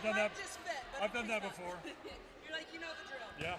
done that. Just fit, but I've done that before. You're like, you know the drill. Yeah.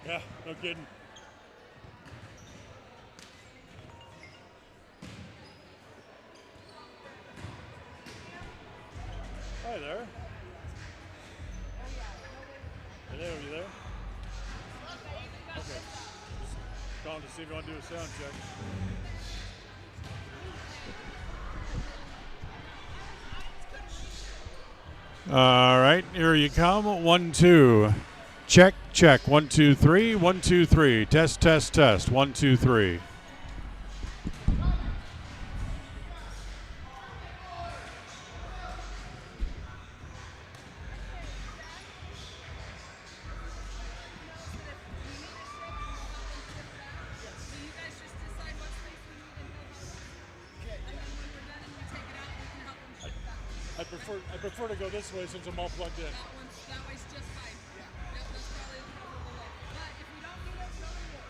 Yeah, no kidding. Hi there. Hello, you there? Okay. Just calling to see if you want to do a sound check. All right, here you come. 1, 2. Check, check. 1, 2, 3. 1, 2, 3. Test, test, test. 1, 2, 3. I prefer to go this way since I'm all plugged in. That way's just fine. Yep, that's probably the way. But if we don't need it, we'll need it.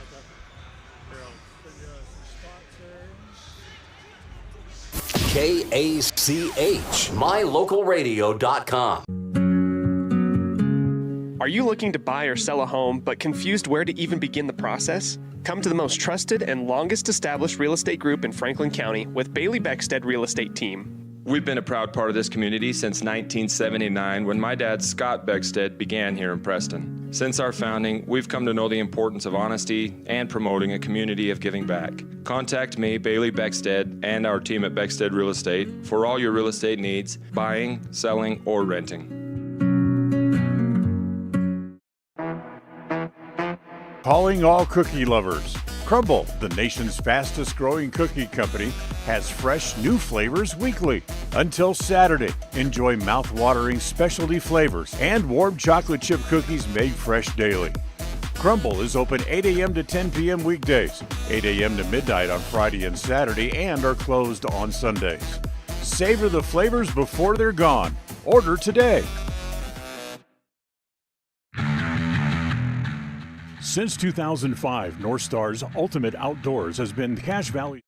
Okay. Here, I'll send you some spots there. KACH, mylocalradio.com. Are you looking to buy or sell a home but confused where to even begin the process? Come to the most trusted and longest established real estate group in Franklin County with Bailey Beckstead Real Estate Team. We've been a proud part of this community since 1979 when my dad, Scott Beckstead, began here in Preston. Since our founding, we've come to know the importance of honesty and promoting a community of giving back. Contact me, Bailey Beckstead, and our team at Beckstead Real Estate for all your real estate needs, buying, selling, or renting. Calling all cookie lovers. Crumble, the nation's fastest growing cookie company, has fresh new flavors weekly. Until Saturday, enjoy mouth-watering specialty flavors and warm chocolate chip cookies made fresh daily. Crumble is open 8 a.m. to 10 p.m. weekdays, 8 a.m. to midnight on Friday and Saturday, and are closed on Sundays. Savor the flavors before they're gone. Order today. Since 2005, North Star's Ultimate Outdoors has been Cache Valley.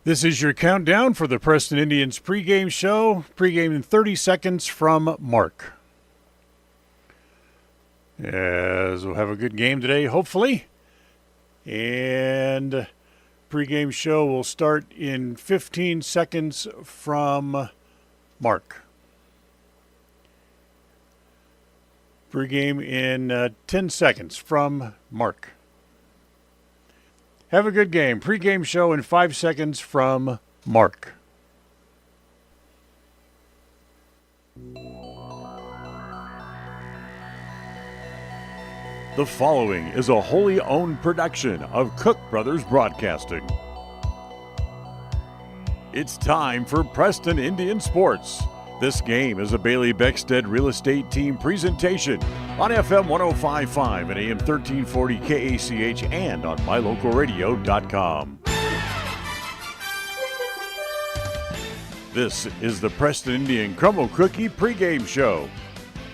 This is your countdown for the Preston Indians pregame show. Pregame in 30 seconds from Mark. As we'll have a good game today, hopefully. And pregame show will start in 15 seconds from Mark. Pregame in 10 seconds from Mark. Have a good game. Pre-game show in 5 seconds from Mark. The following is a wholly owned production of Cook Brothers Broadcasting. It's time for Preston Indian Sports. This game is a Bailey Beckstead Real Estate Team presentation on FM 105.5 and AM 1340 KACH and on mylocalradio.com. This is the Preston Indian Crumble Cookie pregame show.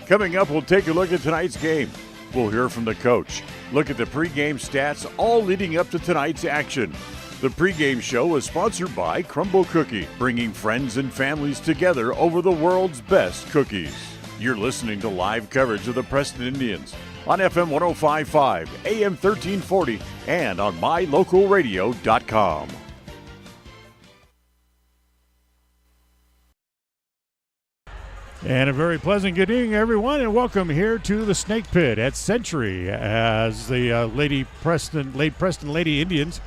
Coming up, we'll take a look at tonight's game. We'll hear from the coach, look at the pregame stats, all leading up to tonight's action. The pregame show is sponsored by Crumble Cookie, bringing friends and families together over the world's best cookies. You're listening to live coverage of the Preston Indians on FM 105.5, AM 1340, and on mylocalradio.com. And a very pleasant good evening, everyone, and welcome here to the Snake Pit at Century as the Lady Preston Lady Indians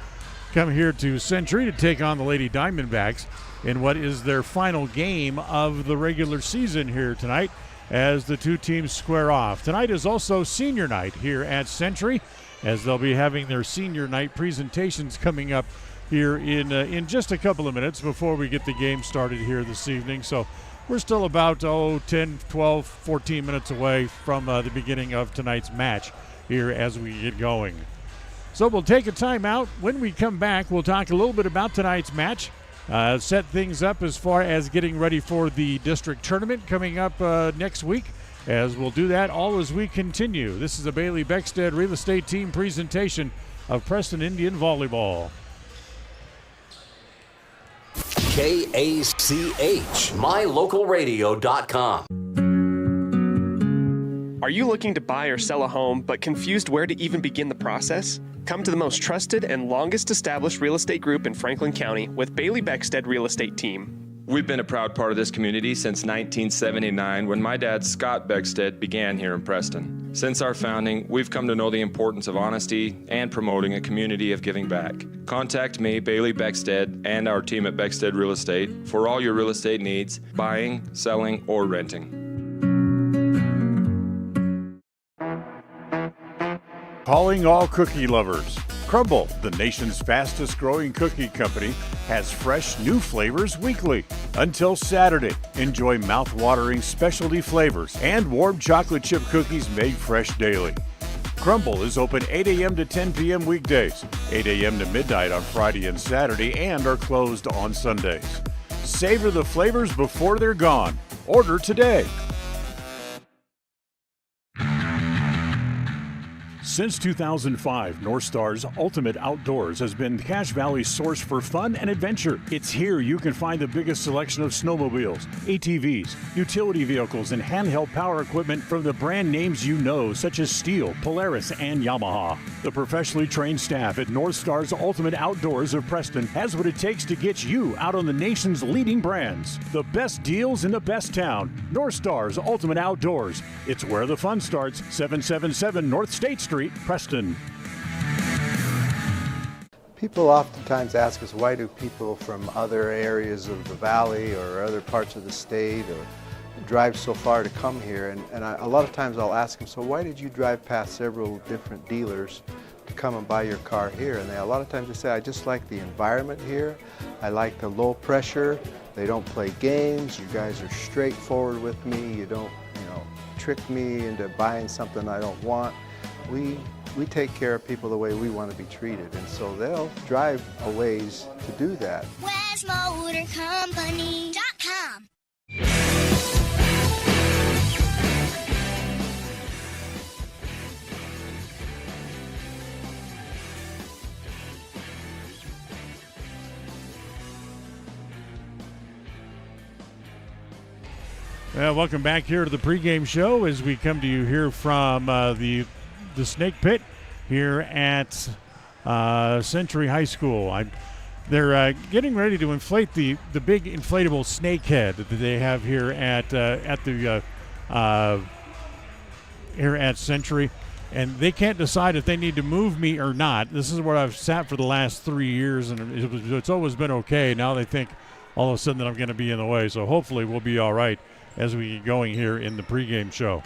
come here to Century to take on the Lady Diamondbacks in what is their final game of the regular season here tonight as the two teams square off. Tonight is also senior night here at Century as they'll be having their senior night presentations coming up here in just a couple of minutes before we get the game started here this evening. So we're still about 10, 12, 14 minutes away from the beginning of tonight's match here as we get going. So we'll take a timeout. When we come back, we'll talk a little bit about tonight's match, set things up as far as getting ready for the district tournament coming up next week, as we'll do that all as we continue. This is a Bailey Beckstead Real Estate Team presentation of Preston Indian Volleyball. KACH, mylocalradio.com. Are you looking to buy or sell a home but confused where to even begin the process? Come to the most trusted and longest established real estate group in Franklin County with Bailey Beckstead Real Estate Team. We've been a proud part of this community since 1979 when my dad, Scott Beckstead, began here in Preston. Since our founding, we've come to know the importance of honesty and promoting a community of giving back. Contact me, Bailey Beckstead, and our team at Beckstead Real Estate for all your real estate needs, buying, selling, or renting. Calling all cookie lovers. Crumble, the nation's fastest growing cookie company, has fresh new flavors weekly. Until Saturday, enjoy mouth-watering specialty flavors and warm chocolate chip cookies made fresh daily. Crumble is open 8 a.m. to 10 p.m. weekdays, 8 a.m. to midnight on Friday and Saturday, and are closed on Sundays. Savor the flavors before they're gone. Order today. Since 2005, North Star's Ultimate Outdoors has been Cache Valley's source for fun and adventure. It's here you can find the biggest selection of snowmobiles, ATVs, utility vehicles, and handheld power equipment from the brand names you know, such as Steel, Polaris, and Yamaha. The professionally trained staff at North Star's Ultimate Outdoors of Preston has what it takes to get you out on the nation's leading brands. The best deals in the best town. North Star's Ultimate Outdoors. It's where the fun starts. 777 North State Street, Preston. People oftentimes ask us, why do people from other areas of the valley or other parts of the state or drive so far to come here? And a lot of times I'll ask them, so why did you drive past several different dealers to come and buy your car here? And a lot of times they say, I just like the environment here. I like the low pressure. They don't play games. You guys are straightforward with me. You don't, trick me into buying something I don't want. We take care of people the way we want to be treated, and so they'll drive a ways to do that. WestMotorCompany.com. Welcome back here to the pregame show as we come to you here from the Snake Pit here at Century High School. They're getting ready to inflate the big inflatable snake head that they have here at here at Century, and they can't decide if they need to move me or not. This is where I've sat for the last 3 years, and it's always been okay. Now they think all of a sudden that I'm going to be in the way, so hopefully we'll be all right as we get going here in the pregame show.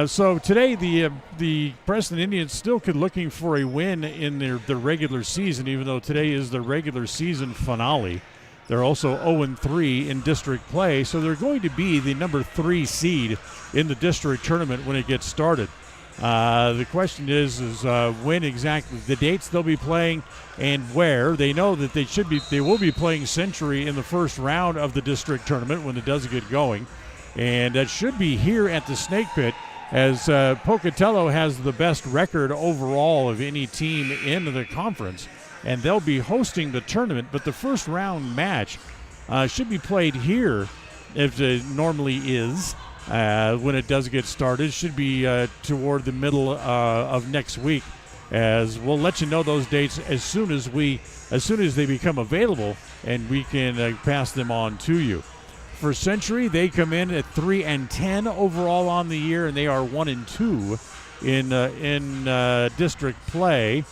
So today the Preston Indians still looking for a win in their regular season, even though today is the regular season finale. They're also 0-3 in district play, so they're going to be the number 3 seed in the district tournament when it gets started. The question is when exactly, the dates they'll be playing and where. They know that they will be playing Century in the first round of the district tournament when it does get going. And that should be here at the Snake Pit, as Pocatello has the best record overall of any team in the conference. And they'll be hosting the tournament, but the first round match should be played here, if it normally is, when it does get started. Should be toward the middle of next week, as we'll let you know those dates as soon as they become available, and we can pass them on to you. For Century, they come in at 3-10 overall on the year, and they are 1-2 in district play.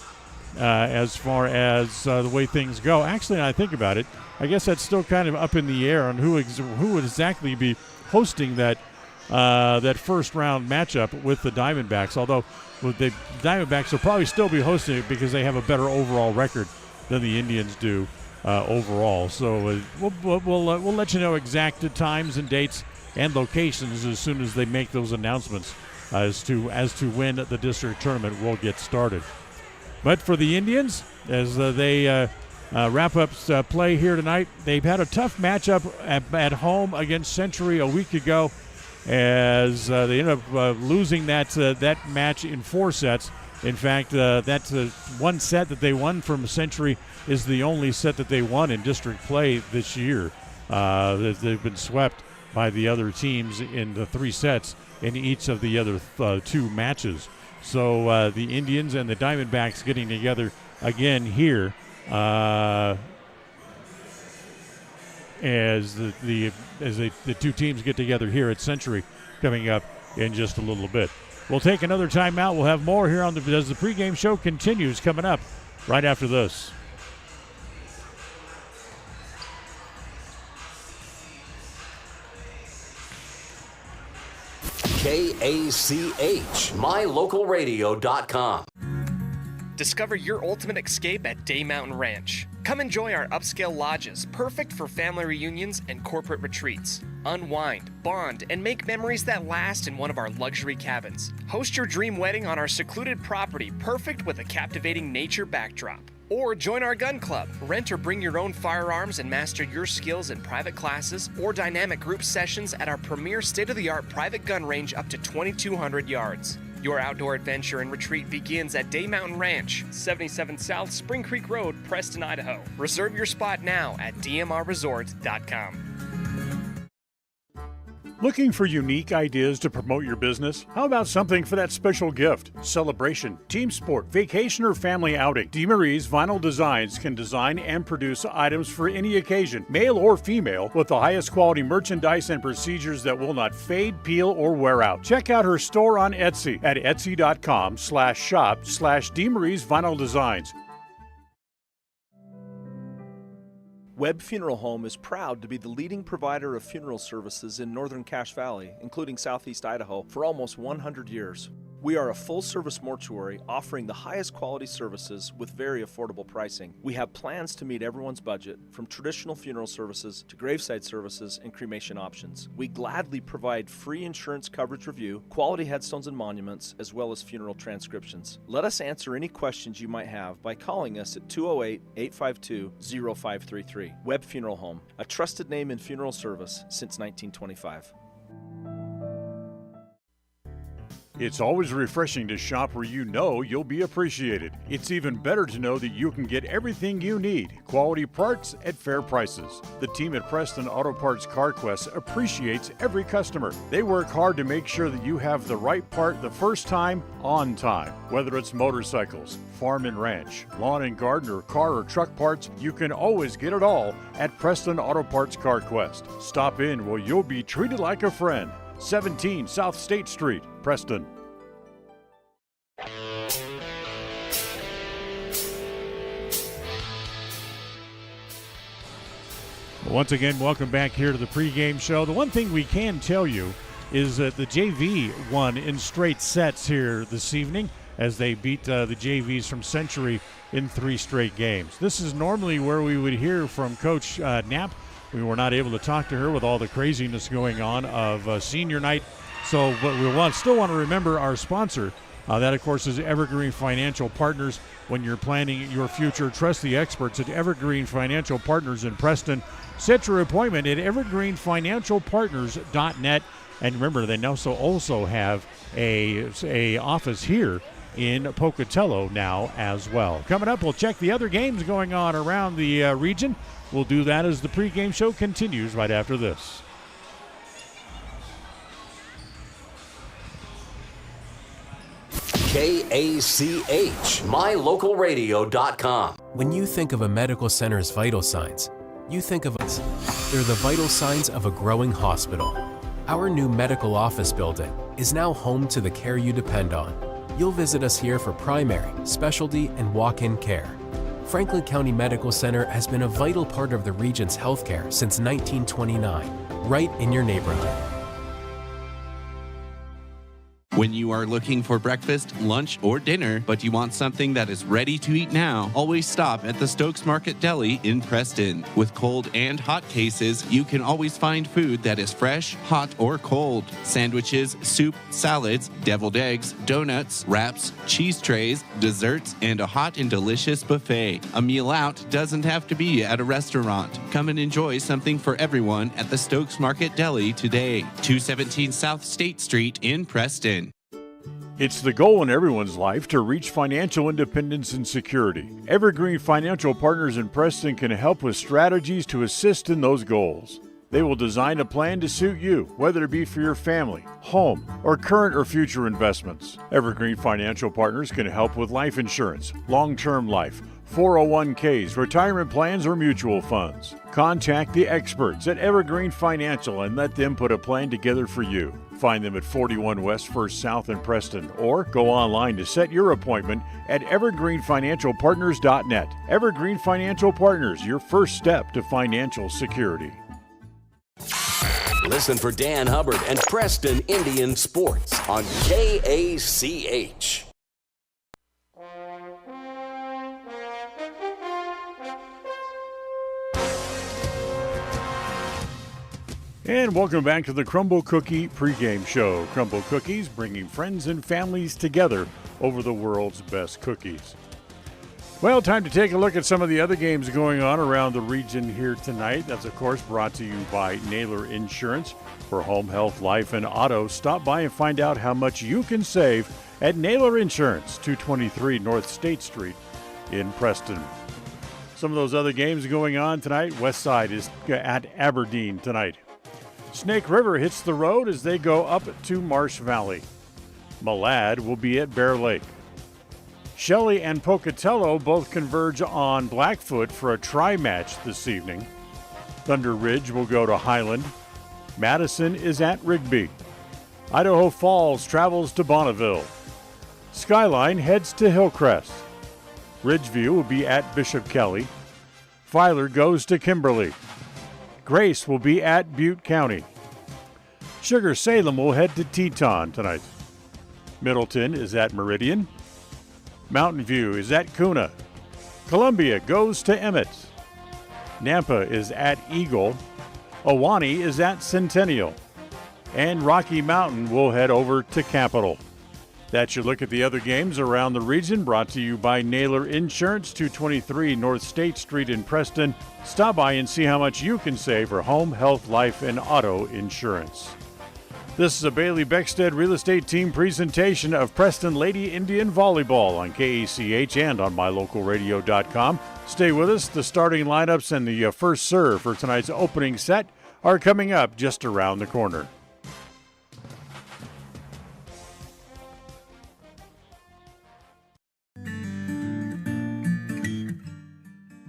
As far as the way things go. Actually, when I think about it, I guess that's still kind of up in the air on who would exactly be hosting that first round matchup with the Diamondbacks. Although the Diamondbacks will probably still be hosting it because they have a better overall record than the Indians do overall. So we'll let you know exact times and dates and locations as soon as they make those announcements as to when the district tournament will get started. But for the Indians, as they wrap up play here tonight, they've had a tough matchup at home against Century a week ago, as they ended up losing that match in 4 sets. In fact, that's one set that they won from Century is the only set that they won in district play this year. They've been swept by the other teams in the 3 sets in each of the other 2 matches. So the Indians and the Diamondbacks getting together again here as the 2 teams get together here at Century coming up in just a little bit. We'll take another timeout. We'll have more here as the pregame show continues coming up right after this. KACH, mylocalradio.com. Discover your ultimate escape at Day Mountain Ranch. Come enjoy our upscale lodges, perfect for family reunions and corporate retreats. Unwind, bond, and make memories that last in one of our luxury cabins. Host your dream wedding on our secluded property, perfect with a captivating nature backdrop. Or join our gun club. Rent or bring your own firearms and master your skills in private classes or dynamic group sessions at our premier state-of-the-art private gun range up to 2,200 yards. Your outdoor adventure and retreat begins at Day Mountain Ranch, 77 South Spring Creek Road, Preston, Idaho. Reserve your spot now at dmrresort.com. Looking for unique ideas to promote your business? How about something for that special gift, celebration, team sport, vacation, or family outing? DeMarie's Vinyl Designs can design and produce items for any occasion, male or female, with the highest quality merchandise and procedures that will not fade, peel, or wear out. Check out her store on Etsy at etsy.com/shop/DeMarie's Vinyl Designs. Webb Funeral Home is proud to be the leading provider of funeral services in northern Cache Valley, including southeast Idaho, for almost 100 years. We are a full-service mortuary offering the highest quality services with very affordable pricing. We have plans to meet everyone's budget, from traditional funeral services to graveside services and cremation options. We gladly provide free insurance coverage review, quality headstones and monuments, as well as funeral transcriptions. Let us answer any questions you might have by calling us at 208-852-0533. Webb Funeral Home, a trusted name in funeral service since 1925. It's always refreshing to shop where you know you'll be appreciated. It's even better to know that you can get everything you need, quality parts at fair prices. The team at Preston Auto Parts CarQuest appreciates every customer. They work hard to make sure that you have the right part the first time, on time. Whether it's motorcycles, farm and ranch, lawn and garden, or car or truck parts, you can always get it all at Preston Auto Parts CarQuest. Stop in where you'll be treated like a friend. 17 South State Street, Preston. Once again, welcome back here to the pregame show. The one thing we can tell you is that the JV won in straight sets here this evening as they beat the JVs from Century in 3 straight games. This is normally where we would hear from Coach Knapp. We were not able to talk to her with all the craziness going on of senior night. So, but we still want to remember our sponsor. That, of course, is Evergreen Financial Partners. When you're planning your future, trust the experts at Evergreen Financial Partners in Preston. Set your appointment at evergreenfinancialpartners.net. And remember, they also have a office here in Pocatello now as well. Coming up, we'll check the other games going on around the region. We'll do that as the pregame show continues right after this. KACH, mylocalradio.com. When you think of a medical center's vital signs, you think of us. They're the vital signs of a growing hospital. Our new medical office building is now home to the care you depend on. You'll visit us here for primary, specialty, and walk-in care. Franklin County Medical Center has been a vital part of the region's healthcare since 1929, right in your neighborhood. When you are looking for breakfast, lunch, or dinner, but you want something that is ready to eat now, always stop at the Stokes Market Deli in Preston. With cold and hot cases, you can always find food that is fresh, hot, or cold. Sandwiches, soup, salads, deviled eggs, donuts, wraps, cheese trays, desserts, and a hot and delicious buffet. A meal out doesn't have to be at a restaurant. Come and enjoy something for everyone at the Stokes Market Deli today. 217 South State Street in Preston. It's the goal in everyone's life to reach financial independence and security. Evergreen Financial Partners in Preston can help with strategies to assist in those goals. They will design a plan to suit you, whether it be for your family, home, or current or future investments. Evergreen Financial Partners can help with life insurance, long-term life, 401ks, retirement plans, or mutual funds. Contact the experts at Evergreen Financial and let them put a plan together for you. Find them at 41 West 1st South in Preston or go online to set your appointment at evergreenfinancialpartners.net. Evergreen Financial Partners, your first step to financial security. Listen for Dan Hubbard and Preston Indian Sports on KACH. And welcome back to the Crumble Cookie pregame show. Crumble Cookies, bringing friends and families together over the world's best cookies. Well, time to take a look at some of the other games going on around the region here tonight. That's, of course, brought to you by Naylor Insurance. For home, health, life, and auto, stop by and find out how much you can save at Naylor Insurance, 223 North State Street in Preston. Some of those other games going on tonight. Westside is at Aberdeen tonight. Snake River hits the road as they go up to Marsh Valley. Malad will be at Bear Lake. Shelley and Pocatello both converge on Blackfoot for a tri-match this evening. Thunder Ridge will go to Highland. Madison is at Rigby. Idaho Falls travels to Bonneville. Skyline heads to Hillcrest. Ridgeview will be at Bishop Kelly. Filer goes to Kimberly. Grace will be at Butte County. Sugar Salem will head to Teton tonight. Middleton is at Meridian. Mountain View is at Kuna. Columbia goes to Emmett. Nampa is at Eagle. Ahwahnee is at Centennial. And Rocky Mountain will head over to Capital. That's your look at the other games around the region, brought to you by Naylor Insurance, 223 North State Street in Preston. Stop by and see how much you can save for home, health, life, and auto insurance. This is a Bailey Beckstead Real Estate Team presentation of Preston Lady Indian Volleyball on KACH and on mylocalradio.com. Stay with us. The starting lineups and the first serve for tonight's opening set are coming up just around the corner.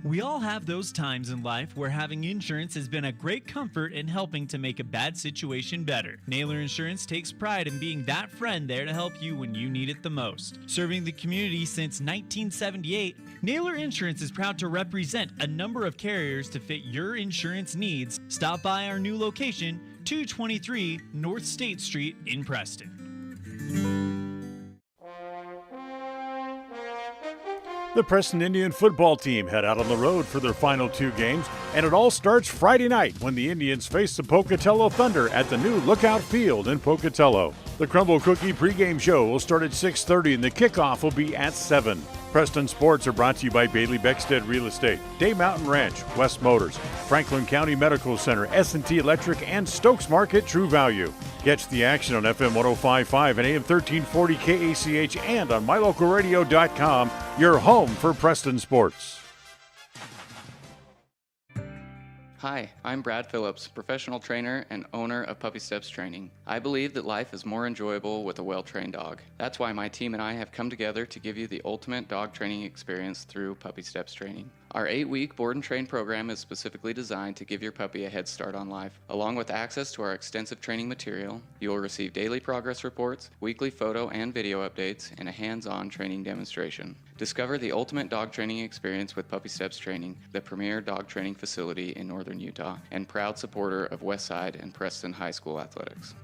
We all have those times in life where having insurance has been a great comfort in helping to make a bad situation better. Naylor Insurance takes pride in being that friend there to help you when you need it the most. Serving the community since 1978, Naylor Insurance is proud to represent a number of carriers to fit your insurance needs. Stop by our new location, 223 North State Street in Preston. The Preston Indian football team head out on the road for their final two games, and it all starts Friday night when the Indians face the Pocatello Thunder at the new Lookout Field in Pocatello. The Crumble Cookie pregame show will start at 6:30 and the kickoff will be at 7. Preston Sports are brought to you by Bailey Beckstead Real Estate, Day Mountain Ranch, West Motors, Franklin County Medical Center, S&T Electric, and Stokes Market True Value. Catch the action on FM 105.5 and AM 1340 KACH and on mylocalradio.com, your home for Preston Sports. Hi, I'm Brad Phillips, professional trainer and owner of Puppy Steps Training. I believe that life is more enjoyable with a well-trained dog. That's why my team and I have come together to give you the ultimate dog training experience through Puppy Steps Training. Our 8-week board and train program is specifically designed to give your puppy a head start on life. Along with access to our extensive training material, you will receive daily progress reports, weekly photo and video updates, and a hands-on training demonstration. Discover the ultimate dog training experience with Puppy Steps Training, the premier dog training facility in northern Utah, and proud supporter of Westside and Preston High School athletics.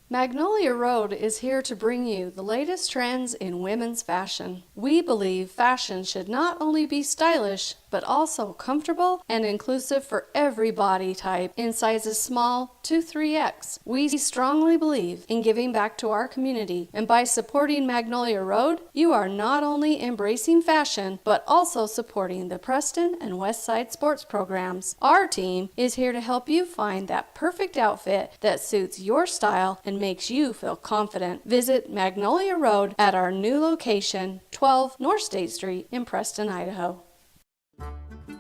Magnolia Road is here to bring you the latest trends in women's fashion. We believe fashion should not only be stylish, but also comfortable and inclusive for every body type in sizes small to 3X. We strongly believe in giving back to our community, and by supporting Magnolia Road, you are not only embracing fashion, but also supporting the Preston and Westside sports programs. Our team is here to help you find that perfect outfit that suits your style and makes you feel confident. Visit Magnolia Road at our new location, 12 North State Street in Preston, Idaho.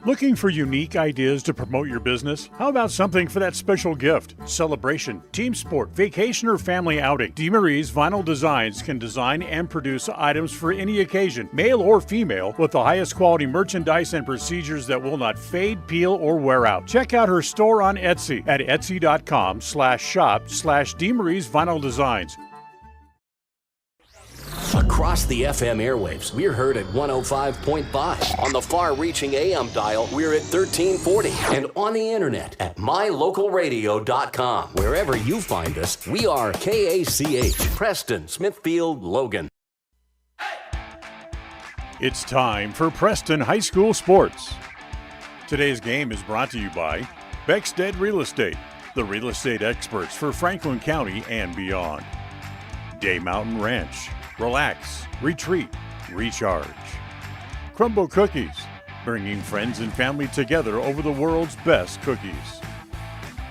Looking for unique ideas to promote your business? How about something for that special gift, celebration, team sport, vacation, or family outing? DeMarie's Vinyl Designs can design and produce items for any occasion, male or female, with the highest quality merchandise and procedures that will not fade, peel, or wear out. Check out her store on Etsy at etsy.com/shop/DeMarie's Vinyl Designs. Across the FM airwaves, we're heard at 105.5. On the far-reaching AM dial, we're at 1340. And on the internet at mylocalradio.com. Wherever you find us, we are KACH, Preston, Smithfield, Logan. It's time for Preston High School Sports. Today's game is brought to you by Beckstead Real Estate, the real estate experts for Franklin County and beyond. Day Mountain Ranch. Relax, retreat, recharge. Crumble Cookies, bringing friends and family together over the world's best cookies.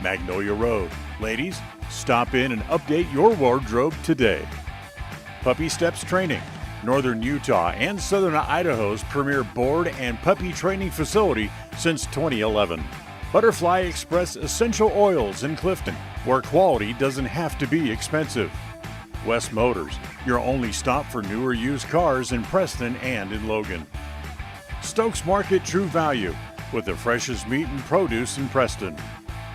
Magnolia Road. Ladies, stop in and update your wardrobe today. Puppy Steps Training, Northern Utah and Southern Idaho's premier board and puppy training facility since 2011. Butterfly Express Essential Oils in Clifton, where quality doesn't have to be expensive. West Motors, your only stop for newer used cars in Preston and in Logan. Stokes Market True Value, with the freshest meat and produce in Preston.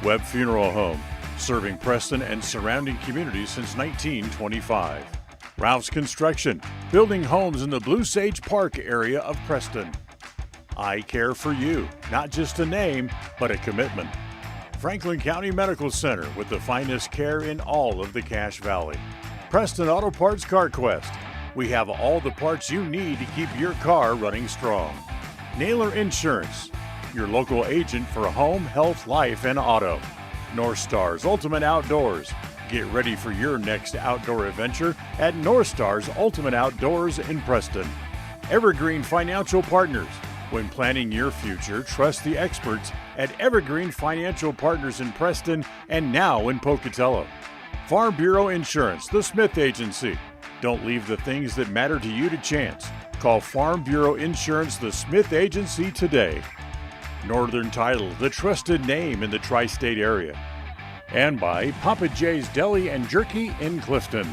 Webb Funeral Home, serving Preston and surrounding communities since 1925. Ralph's Construction, building homes in the Blue Sage Park area of Preston. I Care for You, not just a name, but a commitment. Franklin County Medical Center, with the finest care in all of the Cache Valley. Preston Auto Parts Car Quest. We have all the parts you need to keep your car running strong. Naylor Insurance, your local agent for home, health, life, and auto. North Stars Ultimate Outdoors. Get ready for your next outdoor adventure at North Stars Ultimate Outdoors in Preston. Evergreen Financial Partners, When planning your future, trust the experts at Evergreen Financial Partners in Preston and now in Pocatello. Farm Bureau Insurance, the Smith Agency. Don't leave the things that matter to you to chance. Call Farm Bureau Insurance, the Smith Agency today. Northern Title, the trusted name in the tri-state area. And by Papa J's Deli and Jerky in Clifton.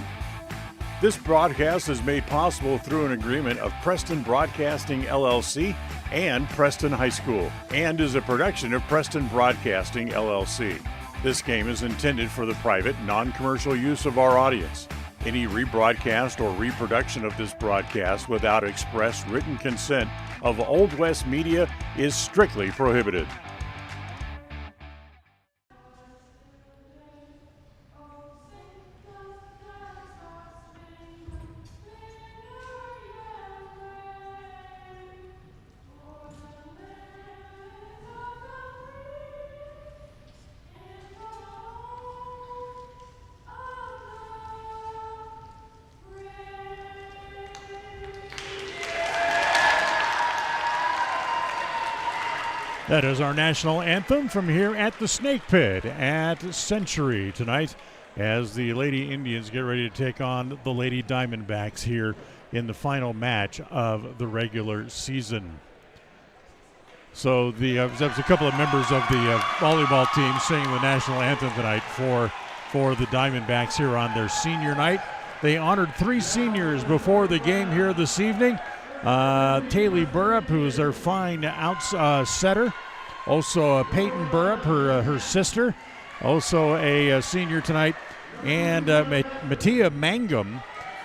This broadcast is made possible through an agreement of Preston Broadcasting LLC and Preston High School, and is a production of Preston Broadcasting LLC. This game is intended for the private, non-commercial use of our audience. Any rebroadcast or reproduction of this broadcast without express written consent of Old West Media is strictly prohibited. That is our national anthem from here at the Snake Pit at Century tonight as the Lady Indians get ready to take on the Lady Diamondbacks here in the final match of the regular season. So there's a couple of members of the volleyball team singing the national anthem tonight for the Diamondbacks here on their senior night. They honored 3 seniors before the game here this evening. Taylor Burrup, who is their fine setter. Also Peyton Burrup, her sister, also a senior tonight. And Mattia Mangum,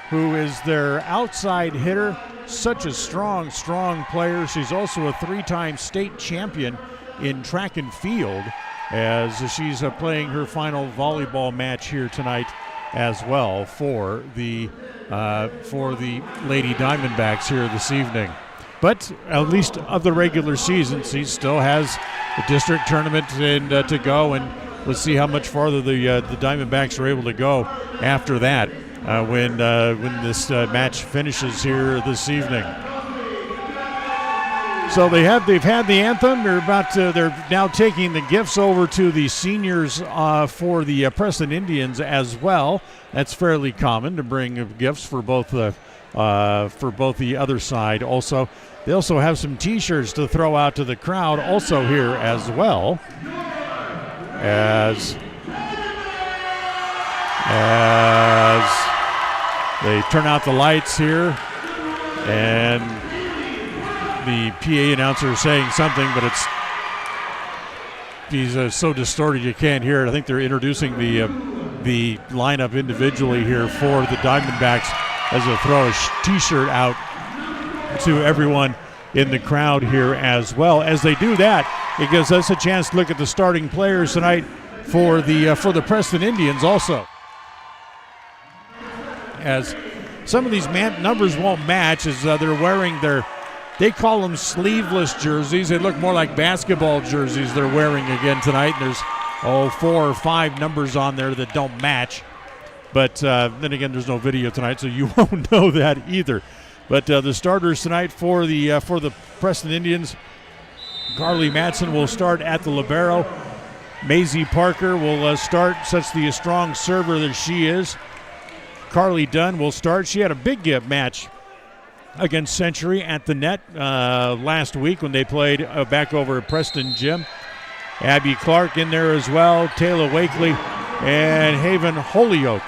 who is their outside hitter. Such a strong player. She's also a 3-time state champion in track and field as she's playing her final volleyball match here tonight as well for the Lady Diamondbacks here this evening. But at least of the regular season, she still has the district tournament to go, and we'll see how much farther the Diamondbacks are able to go after that when this match finishes here this evening. So they've had the anthem. They're now taking the gifts over to the seniors for the Preston Indians as well. That's fairly common to bring gifts for both the other side. Also, they also have some T-shirts to throw out to the crowd also here as well. As they turn out the lights here, and the PA announcer is saying something, but he's so distorted you can't hear it. I think they're introducing the lineup individually here for the Diamondbacks as they throw a T-shirt out to everyone in the crowd here as well. As they do that, it gives us a chance to look at the starting players tonight for the Preston Indians also. As some of these numbers won't match as they're wearing they call them sleeveless jerseys. They look more like basketball jerseys they're wearing again tonight. And there's 4 or 5 numbers on there that don't match. But then again, there's no video tonight, so you won't know that either. But the starters tonight for the Preston Indians, Carly Matson will start at the libero. Maisie Parker will start, such the strong server that she is. Carly Dunn will start. She had a big match against Century at the net last week when they played back over at Preston Gym. Abby Clark in there as well. Taylor Wakely and Haven Holyoke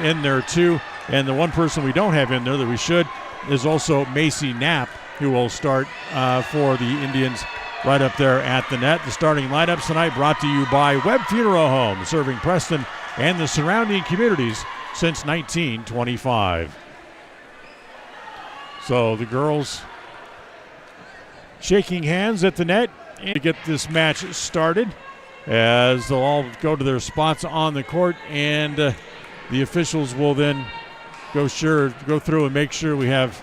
in there too. And the one person we don't have in there that we should is also Macy Knapp, who will start for the Indians right up there at the net. The starting lineups tonight brought to you by Webb Funeral Home, serving Preston and the surrounding communities since 1925. So the girls shaking hands at the net to get this match started as they'll all go to their spots on the court, and the officials will then go through and make sure we have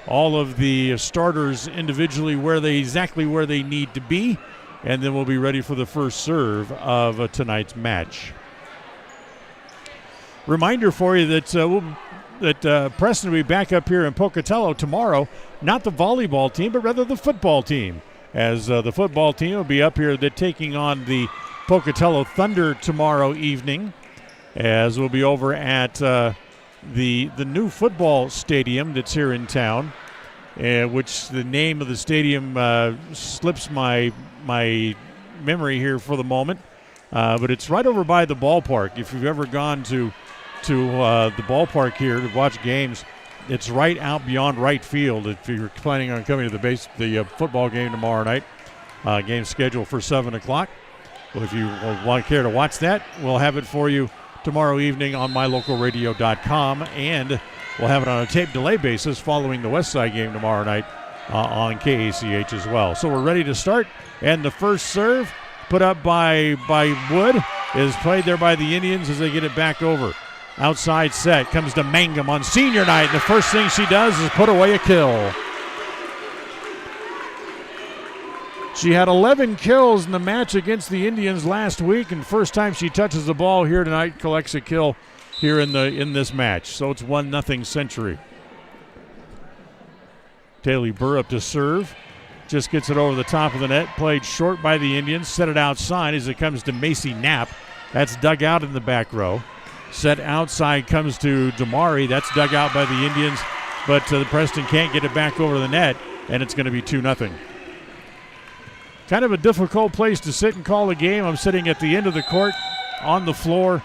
all of the starters individually exactly where they need to be, and then we'll be ready for the first serve of tonight's match. Reminder for you that that Preston will be back up here in Pocatello tomorrow. Not the volleyball team, but rather the football team. As the football team will be up here taking on the Pocatello Thunder tomorrow evening. As we'll be over at the new football stadium that's here in town, which the name of the stadium slips my memory here for the moment. But it's right over by the ballpark. If you've ever gone to the ballpark here to watch games, it's right out beyond right field. If you're planning on coming to the football game tomorrow night, game scheduled for 7 o'clock. Well, if you care to watch that, we'll have it for you tomorrow evening on mylocalradio.com, and we'll have it on a tape delay basis following the Westside game tomorrow night on KACH as well. So we're ready to start, and the first serve put up by Wood is played there by the Indians as they get it back over. Outside set comes to Mangum on senior night, and the first thing she does is put away a kill. She had 11 kills in the match against the Indians last week, and first time she touches the ball here tonight, collects a kill here in this match. So it's 1-0 Century. Taylor Burrup to serve. Just gets it over the top of the net. Played short by the Indians. Set it outside as it comes to Macy Knapp. That's dug out in the back row. Set outside comes to Damari. That's dug out by the Indians, but the Preston can't get it back over the net, and it's going to be 2-0. Kind of a difficult place to sit and call a game. I'm sitting at the end of the court on the floor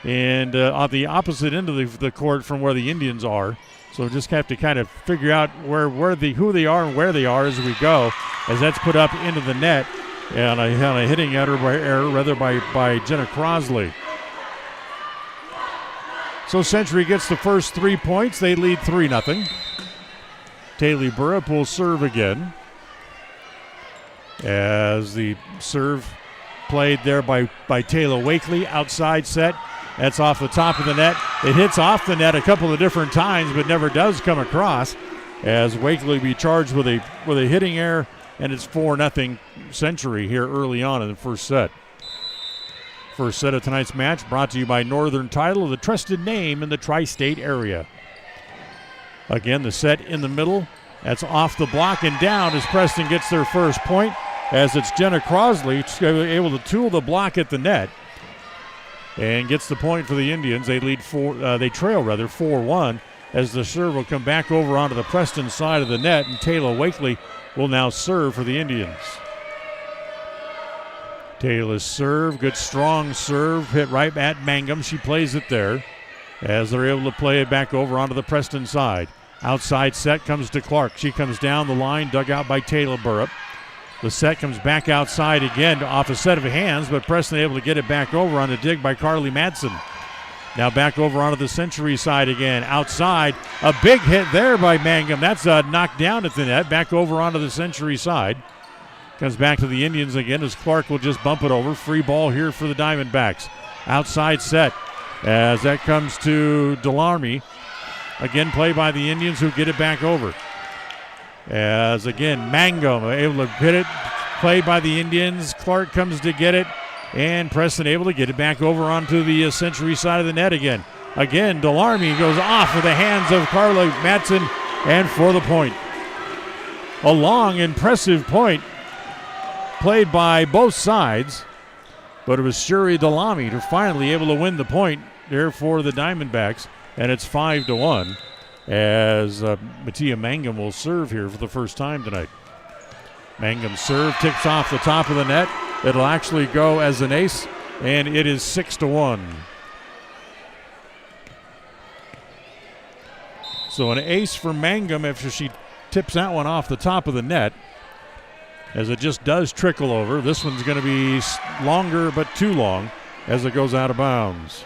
and on the opposite end of the court from where the Indians are. So just have to kind of figure out who they are and where they are as we go, as that's put up into the net. And a hitting error by Jenna Crosley. So Century gets the first 3 points. They lead 3-0. Taylor Burrup will serve again. As the serve played there by Taylor Wakely, outside set. That's off the top of the net. It hits off the net a couple of different times, but never does come across. As Wakely be charged with a hitting error, and it's 4-0 Century here early on in the first set. First set of tonight's match brought to you by Northern Title, the trusted name in the tri-state area. Again, the set in the middle. That's off the block and down as Preston gets their first point, as it's Jenna Crosley able to tool the block at the net and gets the point for the Indians. They trail 4-1 as the serve will come back over onto the Preston side of the net, and Taylor Wakely will now serve for the Indians. Taylor's serve, good strong serve, hit right at Mangum. She plays it there as they're able to play it back over onto the Preston side. Outside set comes to Clark. She comes down the line, dug out by Taylor Burrup. The set comes back outside again off a set of hands, but Preston able to get it back over on a dig by Carly Madsen. Now back over onto the Century side again. Outside, a big hit there by Mangum. That's knocked down at the net. Back over onto the Century side. Comes back to the Indians again as Clark will just bump it over. Free ball here for the Diamondbacks. Outside set as that comes to Delarmy. Again, play by the Indians who get it back over. As again, Mangum able to hit it. Play by the Indians. Clark comes to get it. And Preston able to get it back over onto the Century side of the net again. Again, Delarmy goes off with the hands of Carla Madsen and for the point. A long, impressive point played by both sides, but it was Shuri Delarmy who finally able to win the point there for the Diamondbacks, and it's 5-1 as Mattia Mangum will serve here for the first time tonight. Mangum's serve tips off the top of the net. It'll actually go as an ace, and it is 6-1. So an ace for Mangum after she tips that one off the top of the net, as it just does trickle over. This one's going to be longer, but too long, as it goes out of bounds.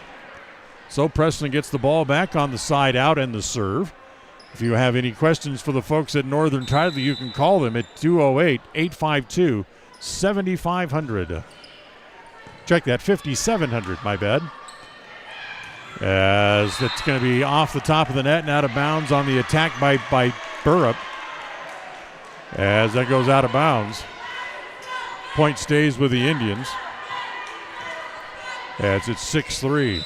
So Preston gets the ball back on the side out and the serve. If you have any questions for the folks at Northern Title, you can call them at 208-852-7500. Check that, 5700, my bad. As it's going to be off the top of the net and out of bounds on the attack by Burrup. As that goes out of bounds. Point stays with the Indians. As it's 6-3.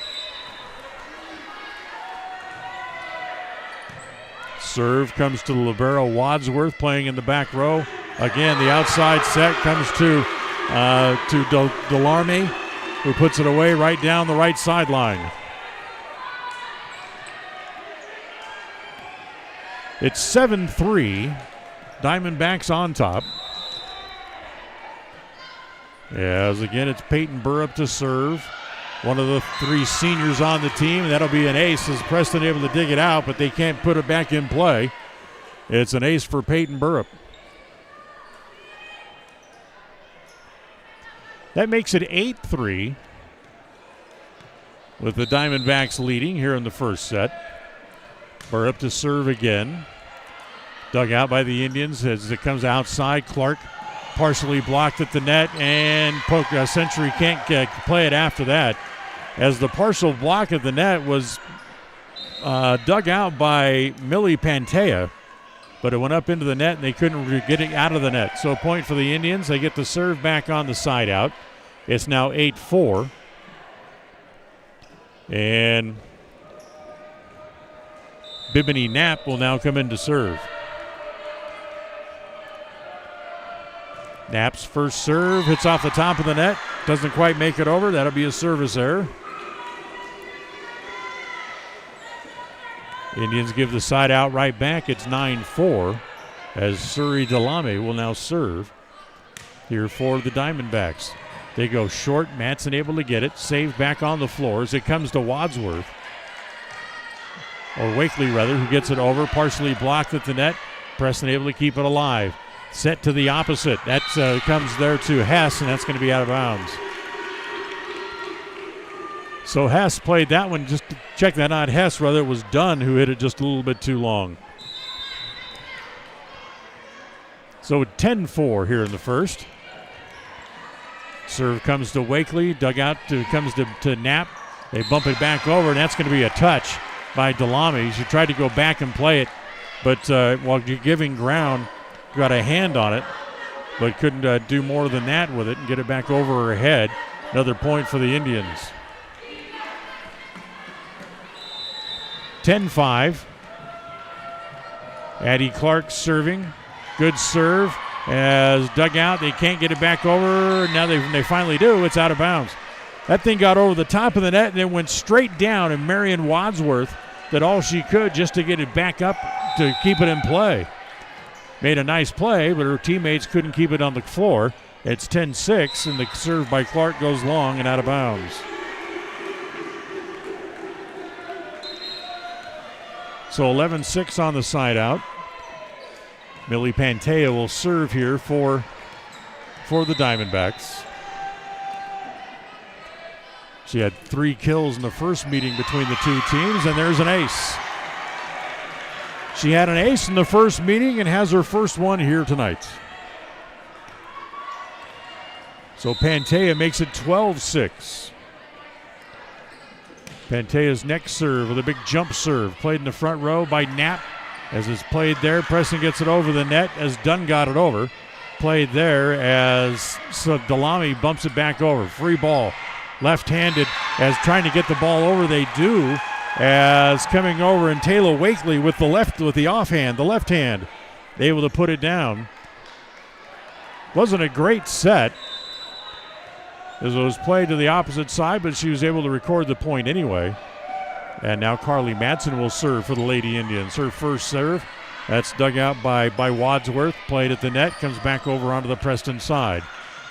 Serve comes to the libero Wadsworth playing in the back row. Again, the outside set comes to Delarme, who puts it away right down the right sideline. It's 7-3. Diamondbacks on top. As again, it's Peyton Burrup to serve. One of the 3 seniors on the team, and that'll be an ace as Preston able to dig it out, but they can't put it back in play. It's an ace for Peyton Burrup. That makes it 8-3 with the Diamondbacks leading here in the first set. Burrup to serve again. Dug out by the Indians as it comes outside. Clark partially blocked at the net, and Century can't play it after that, as the partial block at the net was dug out by Millie Pantea, but it went up into the net and they couldn't get it out of the net. So a point for the Indians. They get the serve back on the side out. It's now 8-4. And Bimini Knapp will now come in to serve. Knapp's first serve hits off the top of the net. Doesn't quite make it over. That'll be a service error. Indians give the side out right back. It's 9-4 as Suri Delame will now serve here for the Diamondbacks. They go short. Madsen able to get it. Saved back on the floor as it comes to Wadsworth. Or Wakely, rather, who gets it over. Partially blocked at the net. Preston able to keep it alive. Set to the opposite. That comes there to Hess, and that's going to be out of bounds. So Hess played that one. Just to check that out. Hess, rather, it was Dunn who hit it just a little bit too long. So 10-4 here in the first. Serve comes to Wakely. Dug out comes to Knapp. They bump it back over, and that's going to be a touch by Delame. She tried to go back and play it, but while you're giving ground, got a hand on it, but couldn't do more than that with it and get it back over her head. Another point for the Indians. 10-5. Addie Clark serving. Good serve. As dug out, they can't get it back over. Now they finally do. It's out of bounds. That thing got over the top of the net and then went straight down, and Marion Wadsworth did all she could just to get it back up to keep it in play. Made a nice play, but her teammates couldn't keep it on the floor. It's 10-6, and the serve by Clark goes long and out of bounds. So 11-6 on the side out. Millie Pantea will serve here for the Diamondbacks. She had 3 kills in the first meeting between the two teams, and there's an ace. She had an ace in the first meeting and has her first one here tonight. So Pantea makes it 12-6. Pantea's next serve with a big jump serve. Played in the front row by Knapp. As it's played there, Preston gets it over the net as Dunn got it over. Played there as Delame bumps it back over. Free ball. Left-handed as trying to get the ball over. They do. As coming over, and Taylor Wakely with the offhand, the left hand, able to put it down. Wasn't a great set as it was played to the opposite side, but she was able to record the point anyway. And now Carly Madsen will serve for the Lady Indians. Her first serve. That's dug out by Wadsworth. Played at the net. Comes back over onto the Preston side.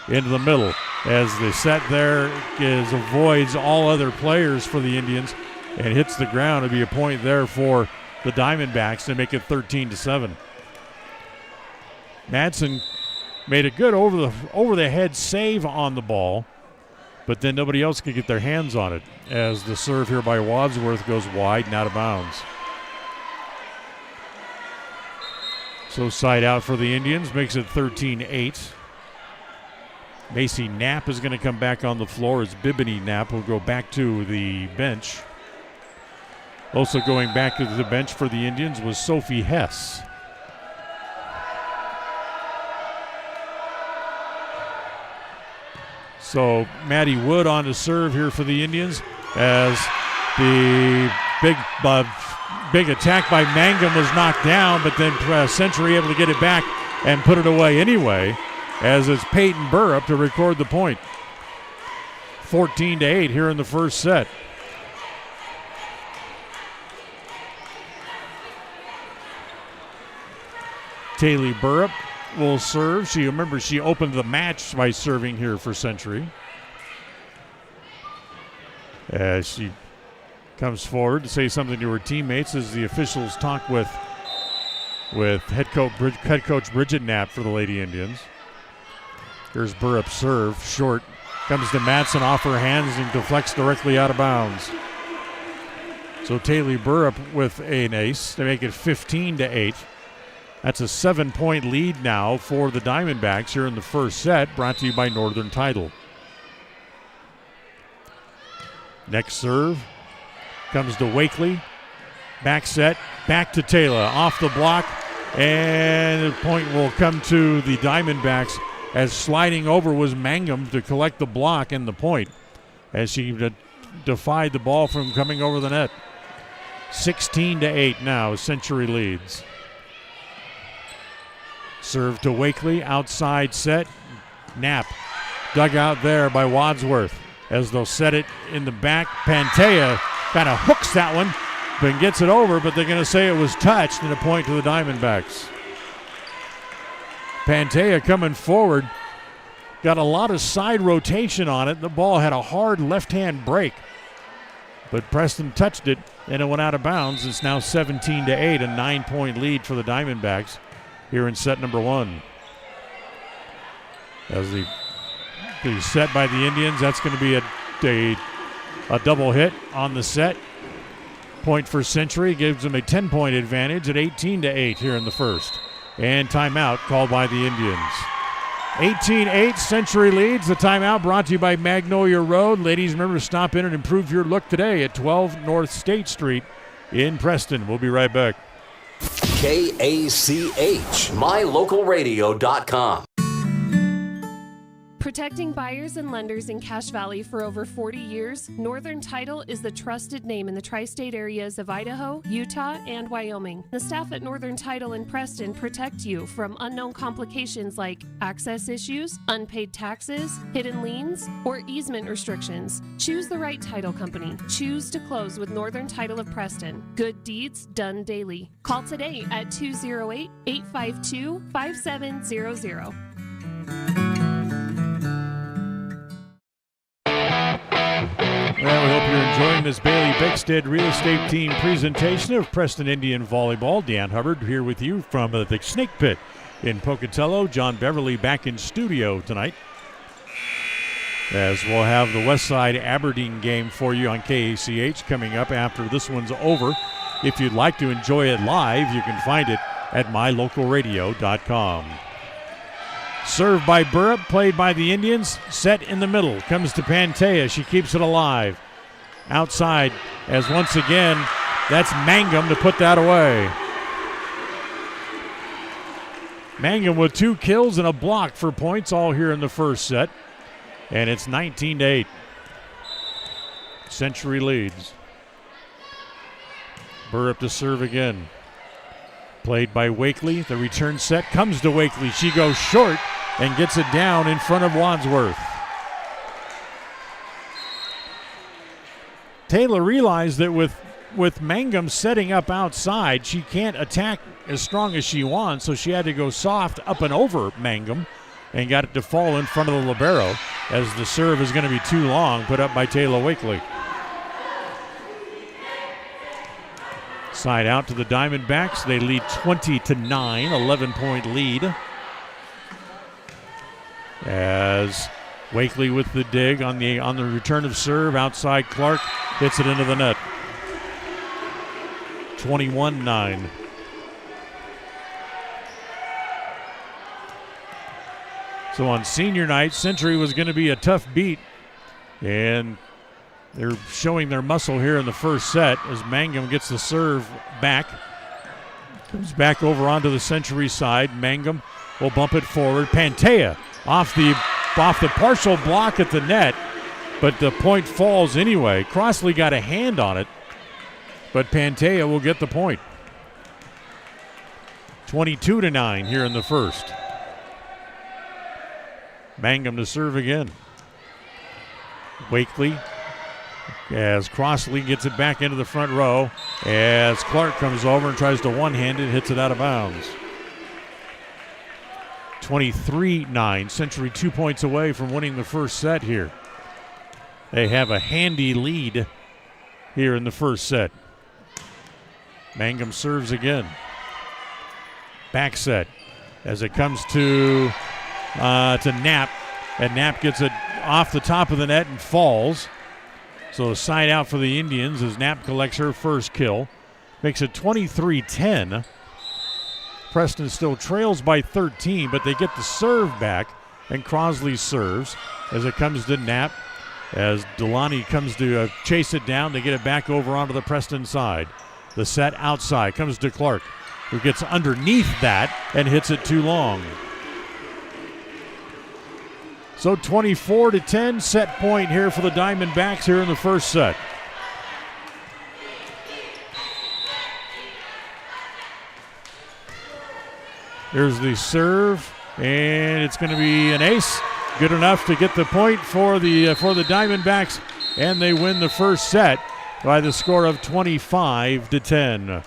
Into the middle. As the set there avoids all other players for the Indians and hits the ground. It'll be a point there for the Diamondbacks to make it 13-7. Madsen made a good over the head save on the ball, but then nobody else could get their hands on it as the serve here by Wadsworth goes wide and out of bounds. So side out for the Indians makes it 13-8. Macy Knapp is going to come back on the floor as Bimini Knapp will go back to the bench. Also going back to the bench for the Indians was Sophie Hess. So Maddie Wood on to serve here for the Indians as the big attack by Mangum was knocked down, but then Century able to get it back and put it away anyway, as it's Peyton Burrup to record the point. 14-8 here in the first set. Taylor Burrup will serve. She opened the match by serving here for Century. As she comes forward to say something to her teammates as the officials talk with head coach Bridget Knapp for the Lady Indians. Here's Burrup serve, short. Comes to Madsen off her hands and deflects directly out of bounds. So Taylor Burrup with an ace to make it 15-8. That's a 7-point lead now for the Diamondbacks here in the first set, brought to you by Northern Title. Next serve comes to Wakely. Back set, back to Taylor, off the block, and the point will come to the Diamondbacks as sliding over was Mangum to collect the block and the point as she defied the ball from coming over the net. 16-8 now, Century leads. Serve to Wakely, outside set. Knapp dug out there by Wadsworth as they'll set it in the back. Pantea kind of hooks that one, but gets it over, but they're going to say it was touched and a point to the Diamondbacks. Pantea coming forward, got a lot of side rotation on it. The ball had a hard left-hand break, but Preston touched it and it went out of bounds. It's now 17-8, a 9-point lead for the Diamondbacks here in set number one. As the set by the Indians, that's going to be a double hit on the set. Point for Century gives them a 10-point advantage at 18-8 here in the first. And timeout called by the Indians. 18-8, Century leads. The timeout brought to you by Magnolia Road. Ladies, remember to stop in and improve your look today at 12 North State Street in Preston. We'll be right back. KACH, mylocalradio.com. Protecting buyers and lenders in Cache Valley for over 40 years, Northern Title is the trusted name in the tri-state areas of Idaho, Utah, and Wyoming. The staff at Northern Title in Preston protect you from unknown complications like access issues, unpaid taxes, hidden liens, or easement restrictions. Choose the right title company. Choose to close with Northern Title of Preston. Good deeds done daily. Call today at 208-852-5700. Well, we hope you're enjoying this Bailey Beckstead Real Estate Team presentation of Preston Indian Volleyball. Dan Hubbard here with you from the Snake Pit in Pocatello. John Beverly back in studio tonight, as we'll have the Westside Aberdeen game for you on KACH coming up after this one's over. If you'd like to enjoy it live, you can find it at mylocalradio.com. Served by Burrup, played by the Indians, set in the middle. Comes to Pantea, she keeps it alive. Outside, as once again, that's Mangum to put that away. Mangum with 2 kills and a block for points all here in the first set. And it's 19-8. Century leads. Burrup to serve again. Played by Wakely. The return set comes to Wakely. She goes short and gets it down in front of Wadsworth. Taylor realized that with Mangum setting up outside, she can't attack as strong as she wants, so she had to go soft up and over Mangum and got it to fall in front of the libero, as the serve is going to be too long, put up by Taylor Wakely. Side out to the Diamondbacks. They lead 20-9, 11-point lead. As Wakely with the dig on the return of serve, outside Clark hits it into the net. 21-9. So on senior night, Century was going to be a tough beat, and they're showing their muscle here in the first set as Mangum gets the serve back. Comes back over onto the Century side. Mangum will bump it forward. Pantea off the partial block at the net, but the point falls anyway. Crossley got a hand on it, but Pantea will get the point. 22-9 here in the first. Mangum to serve again. Wakely as Crossley gets it back into the front row as Clark comes over and tries to one-hand it, hits it out of bounds. 23-9. Century 2 points away from winning the first set here. They have a handy lead here in the first set. Mangum serves again. Back set as it comes to Knapp, and Knapp gets it off the top of the net and falls. So a side out for the Indians as Knapp collects her first kill. Makes it 23-10. Preston still trails by 13, but they get the serve back, and Crosley serves as it comes to Knapp. As Delaney comes to chase it down, they get it back over onto the Preston side. The set outside comes to Clark, who gets underneath that and hits it too long. So 24-10, set point here for the Diamondbacks here in the first set. Here's the serve, and it's going to be an ace. Good enough to get the point for the Diamondbacks, and they win the first set by the score of 25-10.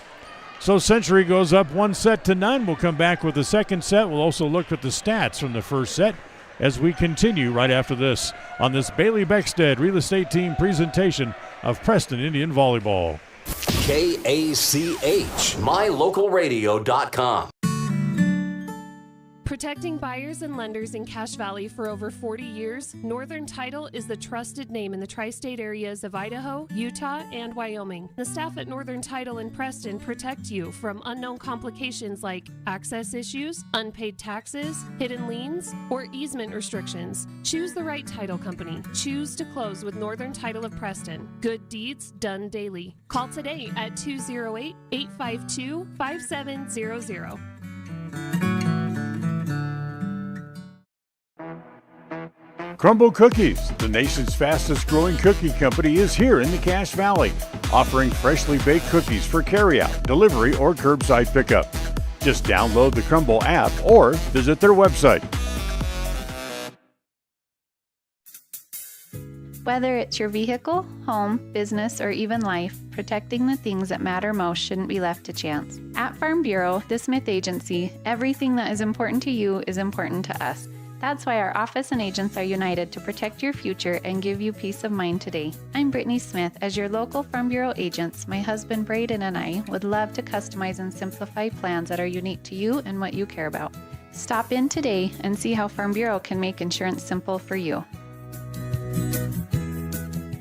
So Century goes up 1-0. We'll come back with the second set. We'll also look at the stats from the first set as we continue right after this on this Bailey Beckstead Real Estate Team presentation of Preston Indian Volleyball. KACH, mylocalradio.com. Protecting buyers and lenders in Cache Valley for over 40 years, Northern Title is the trusted name in the tri-state areas of Idaho, Utah, and Wyoming. The staff at Northern Title in Preston protect you from unknown complications like access issues, unpaid taxes, hidden liens, or easement restrictions. Choose the right title company. Choose to close with Northern Title of Preston. Good deeds done daily. Call today at 208-852-5700. Crumble Cookies, the nation's fastest growing cookie company, is here in the Cache Valley, offering freshly baked cookies for carryout, delivery, or curbside pickup. Just download the Crumble app or visit their website. Whether it's your vehicle, home, business, or even life, protecting the things that matter most shouldn't be left to chance. At Farm Bureau, the Smith Agency, everything that is important to you is important to us. That's why our office and agents are united to protect your future and give you peace of mind today. I'm Brittany Smith. As your local Farm Bureau agents, my husband Braden and I would love to customize and simplify plans that are unique to you and what you care about. Stop in today and see how Farm Bureau can make insurance simple for you.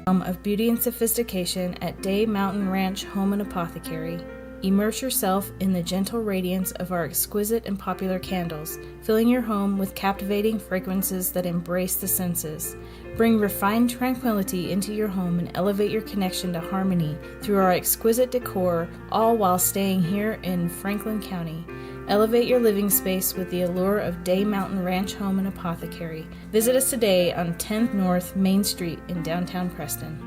Of beauty and sophistication at Day Mountain Ranch Home and Apothecary. Immerse yourself in the gentle radiance of our exquisite and popular candles, filling your home with captivating fragrances that embrace the senses. Bring refined tranquility into your home and elevate your connection to harmony through our exquisite decor, all while staying here in Franklin County. Elevate your living space with the allure of Day Mountain Ranch Home and Apothecary. Visit us today on 10th North Main Street in downtown Preston.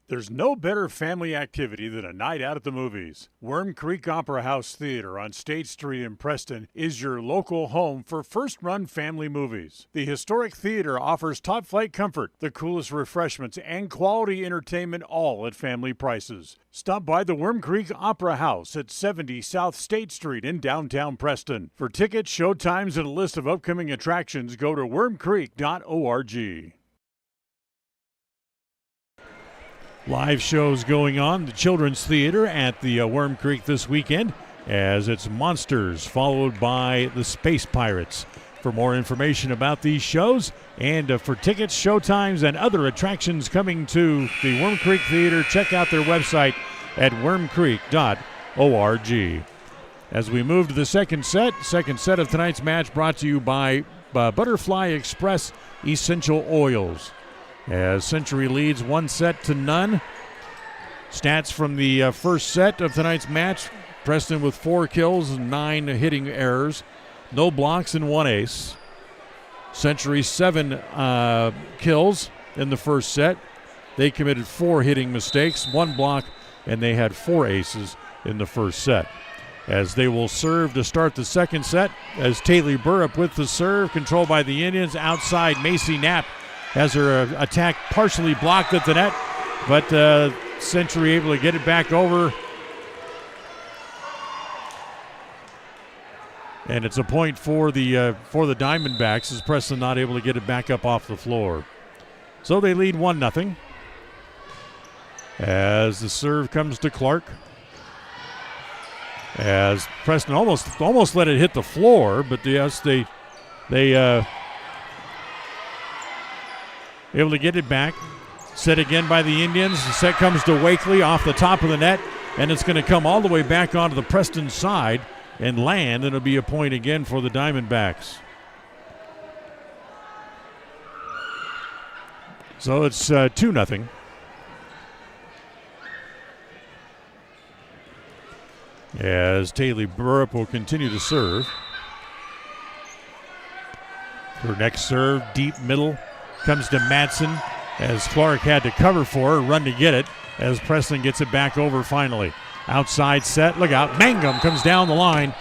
There's no better family activity than a night out at the movies. Worm Creek Opera House Theater on State Street in Preston is your local home for first-run family movies. The historic theater offers top-flight comfort, the coolest refreshments, and quality entertainment, all at family prices. Stop by the Worm Creek Opera House at 70 South State Street in downtown Preston. For tickets, showtimes, and a list of upcoming attractions, go to wormcreek.org. Live shows going on, the Children's Theater at the Worm Creek this weekend, as it's Monsters, followed by the Space Pirates. For more information about these shows and for tickets, showtimes, and other attractions coming to the Worm Creek Theater, check out their website at wormcreek.org. As we move to the second set of tonight's match brought to you by Butterfly Express Essential Oils. As Century leads 1-0. Stats from the first set of tonight's match: Preston with 4 kills and 9 hitting errors, no blocks and 1 ace. Century 7 kills in the first set, They committed 4 hitting mistakes, 1 block, and they had 4 aces in the first set. As they will serve to start the second set, as Taylor Burrup with the serve, controlled by the Indians. Outside, Macy Knapp has her attack partially blocked at the net, but Century able to get it back over. And it's a point for the Diamondbacks, as Preston not able to get it back up off the floor. So they lead 1-0. As the serve comes to Clark. As Preston almost let it hit the floor, but yes, they able to get it back. Set again by the Indians. The set comes to Wakely off the top of the net, and it's going to come all the way back onto the Preston side and land, and it'll be a point again for the Diamondbacks. So it's 2-0. As Taylor Burrup will continue to serve. Her next serve, deep middle, comes to Madsen, as Clark had to cover for her, run to get it, as Preston gets it back over finally. Outside set, look out, Mangum comes down the line,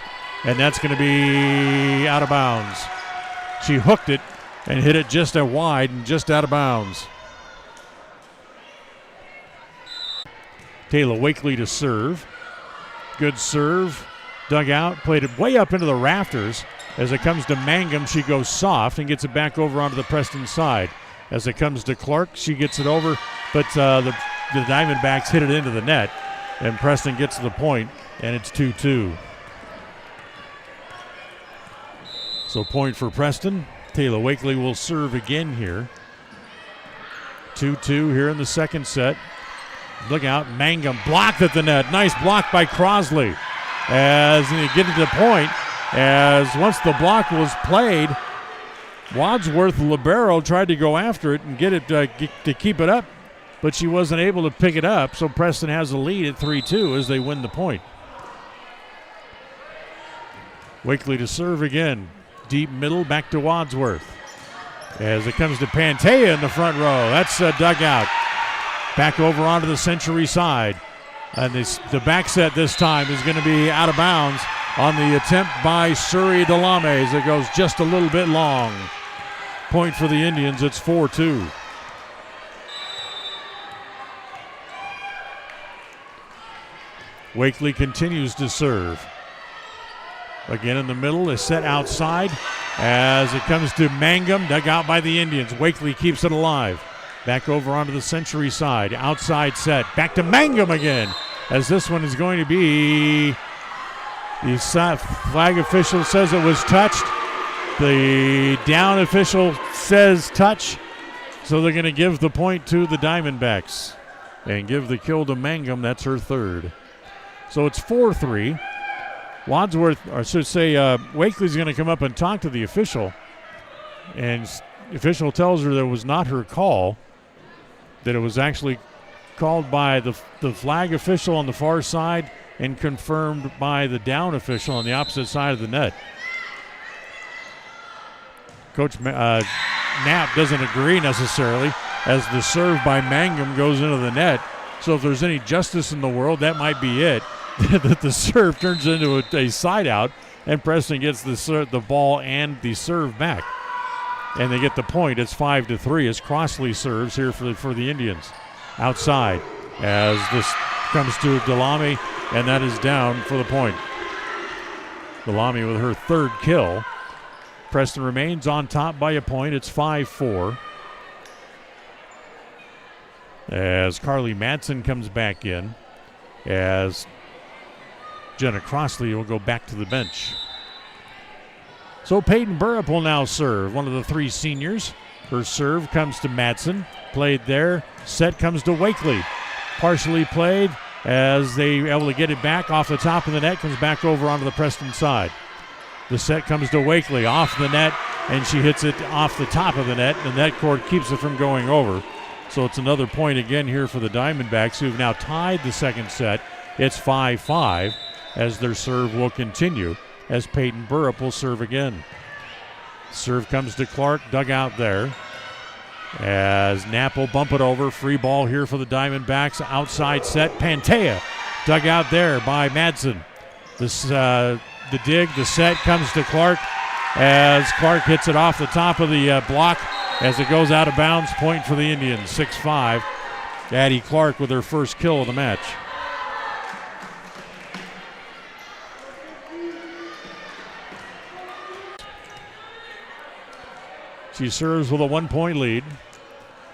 and that's going to be out of bounds. She hooked it and hit it just wide and just out of bounds. Taylor Wakely to serve. Good serve, dug out, played it way up into the rafters. As it comes to Mangum, she goes soft and gets it back over onto the Preston side. As it comes to Clark, she gets it over, but the Diamondbacks hit it into the net, and Preston gets to the point, and it's 2-2. So point for Preston. Taylor Wakely will serve again here. 2-2 here in the second set. Look out, Mangum blocked at the net. Nice block by Crosley. As they get to the point, as once the block was played, Wadsworth libero tried to go after it and get it to keep it up, but she wasn't able to pick it up, so Preston has a lead at 3-2 as they win the point. Wakely to serve again. Deep middle, back to Wadsworth. As it comes to Pantea in the front row. That's dug out. Back over onto the Century side. And the back set this time is going to be out of bounds on the attempt by Surrey Delame as it goes just a little bit long. Point for the Indians, it's 4-2. Wakely continues to serve. Again in the middle, is set outside as it comes to Mangum, dug out by the Indians. Wakely keeps it alive. Back over onto the Century side. Outside set. Back to Mangum again. As this one is going to be, the flag official says it was touched. The down official says touch. So they're going to give the point to the Diamondbacks and give the kill to Mangum. That's her third. So it's 4-3. Wadsworth, or I should say, Wakely's going to come up and talk to the official. And the official tells her that it was not her call, that it was actually called by the flag official on the far side and confirmed by the down official on the opposite side of the net. Coach Knapp doesn't agree necessarily, as the serve by Mangum goes into the net. So if there's any justice in the world, that might be it. That the serve turns into a side out, and Preston gets the ball and the serve back. And they get the point. It's 5-3 as Crossley serves here for the Indians. Outside as this comes to Delame, and that is down for the point. Delame with her third kill. Preston remains on top by a point. It's 5-4. As Carly Madsen comes back in, as Jenna Crossley will go back to the bench. So Peyton Burrup will now serve, one of the three seniors. Her serve comes to Madsen, played there. Set comes to Wakely, partially played as they able to get it back off the top of the net, comes back over onto the Preston side. The set comes to Wakely off the net, and she hits it off the top of the net, and the net cord keeps it from going over. So it's another point again here for the Diamondbacks, who have now tied the second set. It's 5-5 as their serve will continue, as Peyton Burrup will serve again. Serve comes to Clark, dug out there. As Knapp will bump it over. Free ball here for the Diamondbacks. Outside set. Pantea dug out there by Madsen. This the dig, the set comes to Clark as Clark hits it off the top of the block as it goes out of bounds. Point for the Indians, 6-5. Addie Clark with her first kill of the match. She serves with a 1-point lead.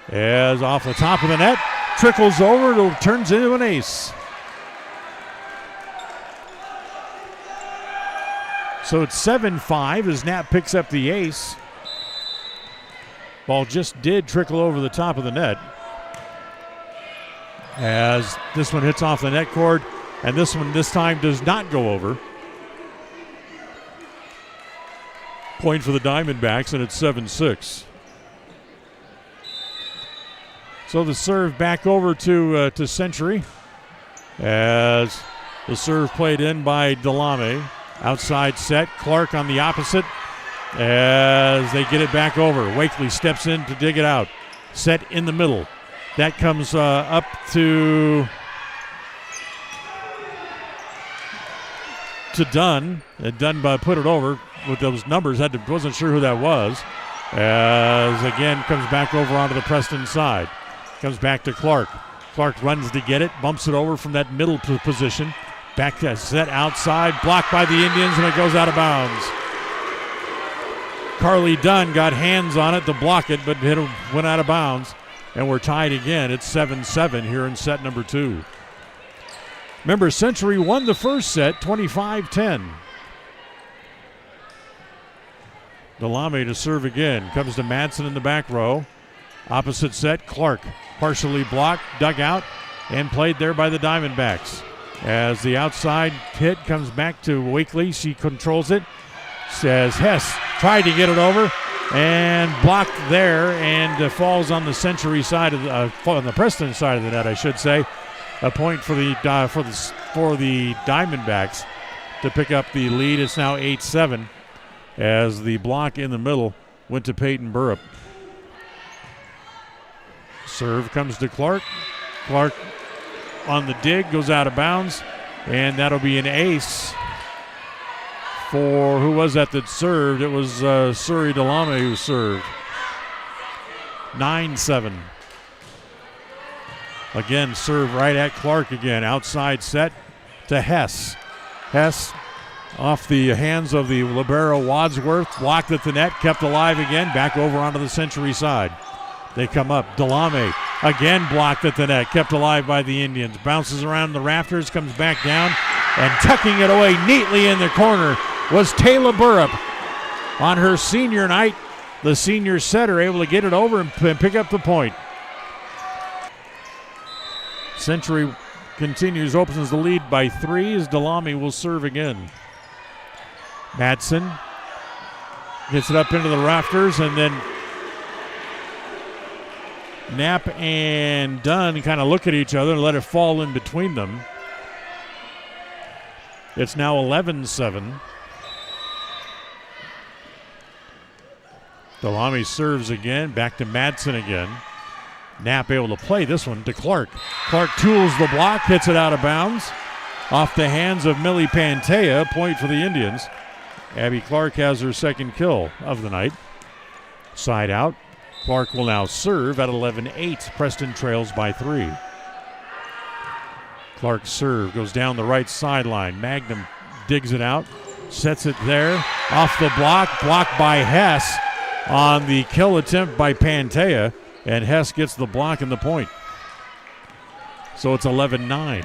As off the top of the net, trickles over, it turns into an ace. So it's 7-5 as Knapp picks up the ace. Ball just did trickle over the top of the net. As this one hits off the net cord, and this one this time does not go over. Point for the Diamondbacks, and it's 7-6. So the serve back over to Century as the serve played in by Delame. Outside set, Clark on the opposite as they get it back over. Wakely steps in to dig it out. Set in the middle. That comes up to Dunn. Dunn put it over with those numbers. Wasn't sure who that was. As again comes back over onto the Preston side. Comes back to Clark. Clark runs to get it, bumps it over from that middle position. Back to set outside, blocked by the Indians, and it goes out of bounds. Carly Dunn got hands on it to block it, but went out of bounds. And we're tied again. It's 7-7 here in set number 2. Remember, Century won the first set, 25-10. Delame to serve again. Comes to Madsen in the back row. Opposite set, Clark partially blocked, dug out, and played there by the Diamondbacks. As the outside hit comes back to Wakely, she controls it. Says Hess tried to get it over and blocked there, and falls on the Century side of on the Preston side of the net, I should say. A point for the Diamondbacks to pick up the lead. It's now 8-7 as the block in the middle went to Peyton Burrup. Serve comes to Clark. Clark on the dig, goes out of bounds, and that'll be an ace for, who was that served? It was Suri Delame who served. 9-7. Again, serve right at Clark again. Outside set to Hess. Hess off the hands of the libero Wadsworth, blocked at the net, kept alive again, back over onto the Century side. They come up. Delame again blocked at the net, kept alive by the Indians. Bounces around the rafters, comes back down, and tucking it away neatly in the corner was Taylor Burrup. On her senior night, the senior setter able to get it over and pick up the point. Century continues, opens the lead by 3 as Delame will serve again. Madsen gets it up into the rafters, and then Knapp and Dunn kind of look at each other and let it fall in between them. It's now 11-7. Delame serves again, back to Madsen again. Knapp able to play this one to Clark. Clark tools the block, hits it out of bounds. Off the hands of Millie Pantea, point for the Indians. Abby Clark has her second kill of the night. Side out. Clark will now serve at 11-8. Preston trails by 3. Clark's serve goes down the right sideline. Magnum digs it out, sets it there. Off the block, blocked by Hess on the kill attempt by Pantea, and Hess gets the block and the point. So it's 11-9.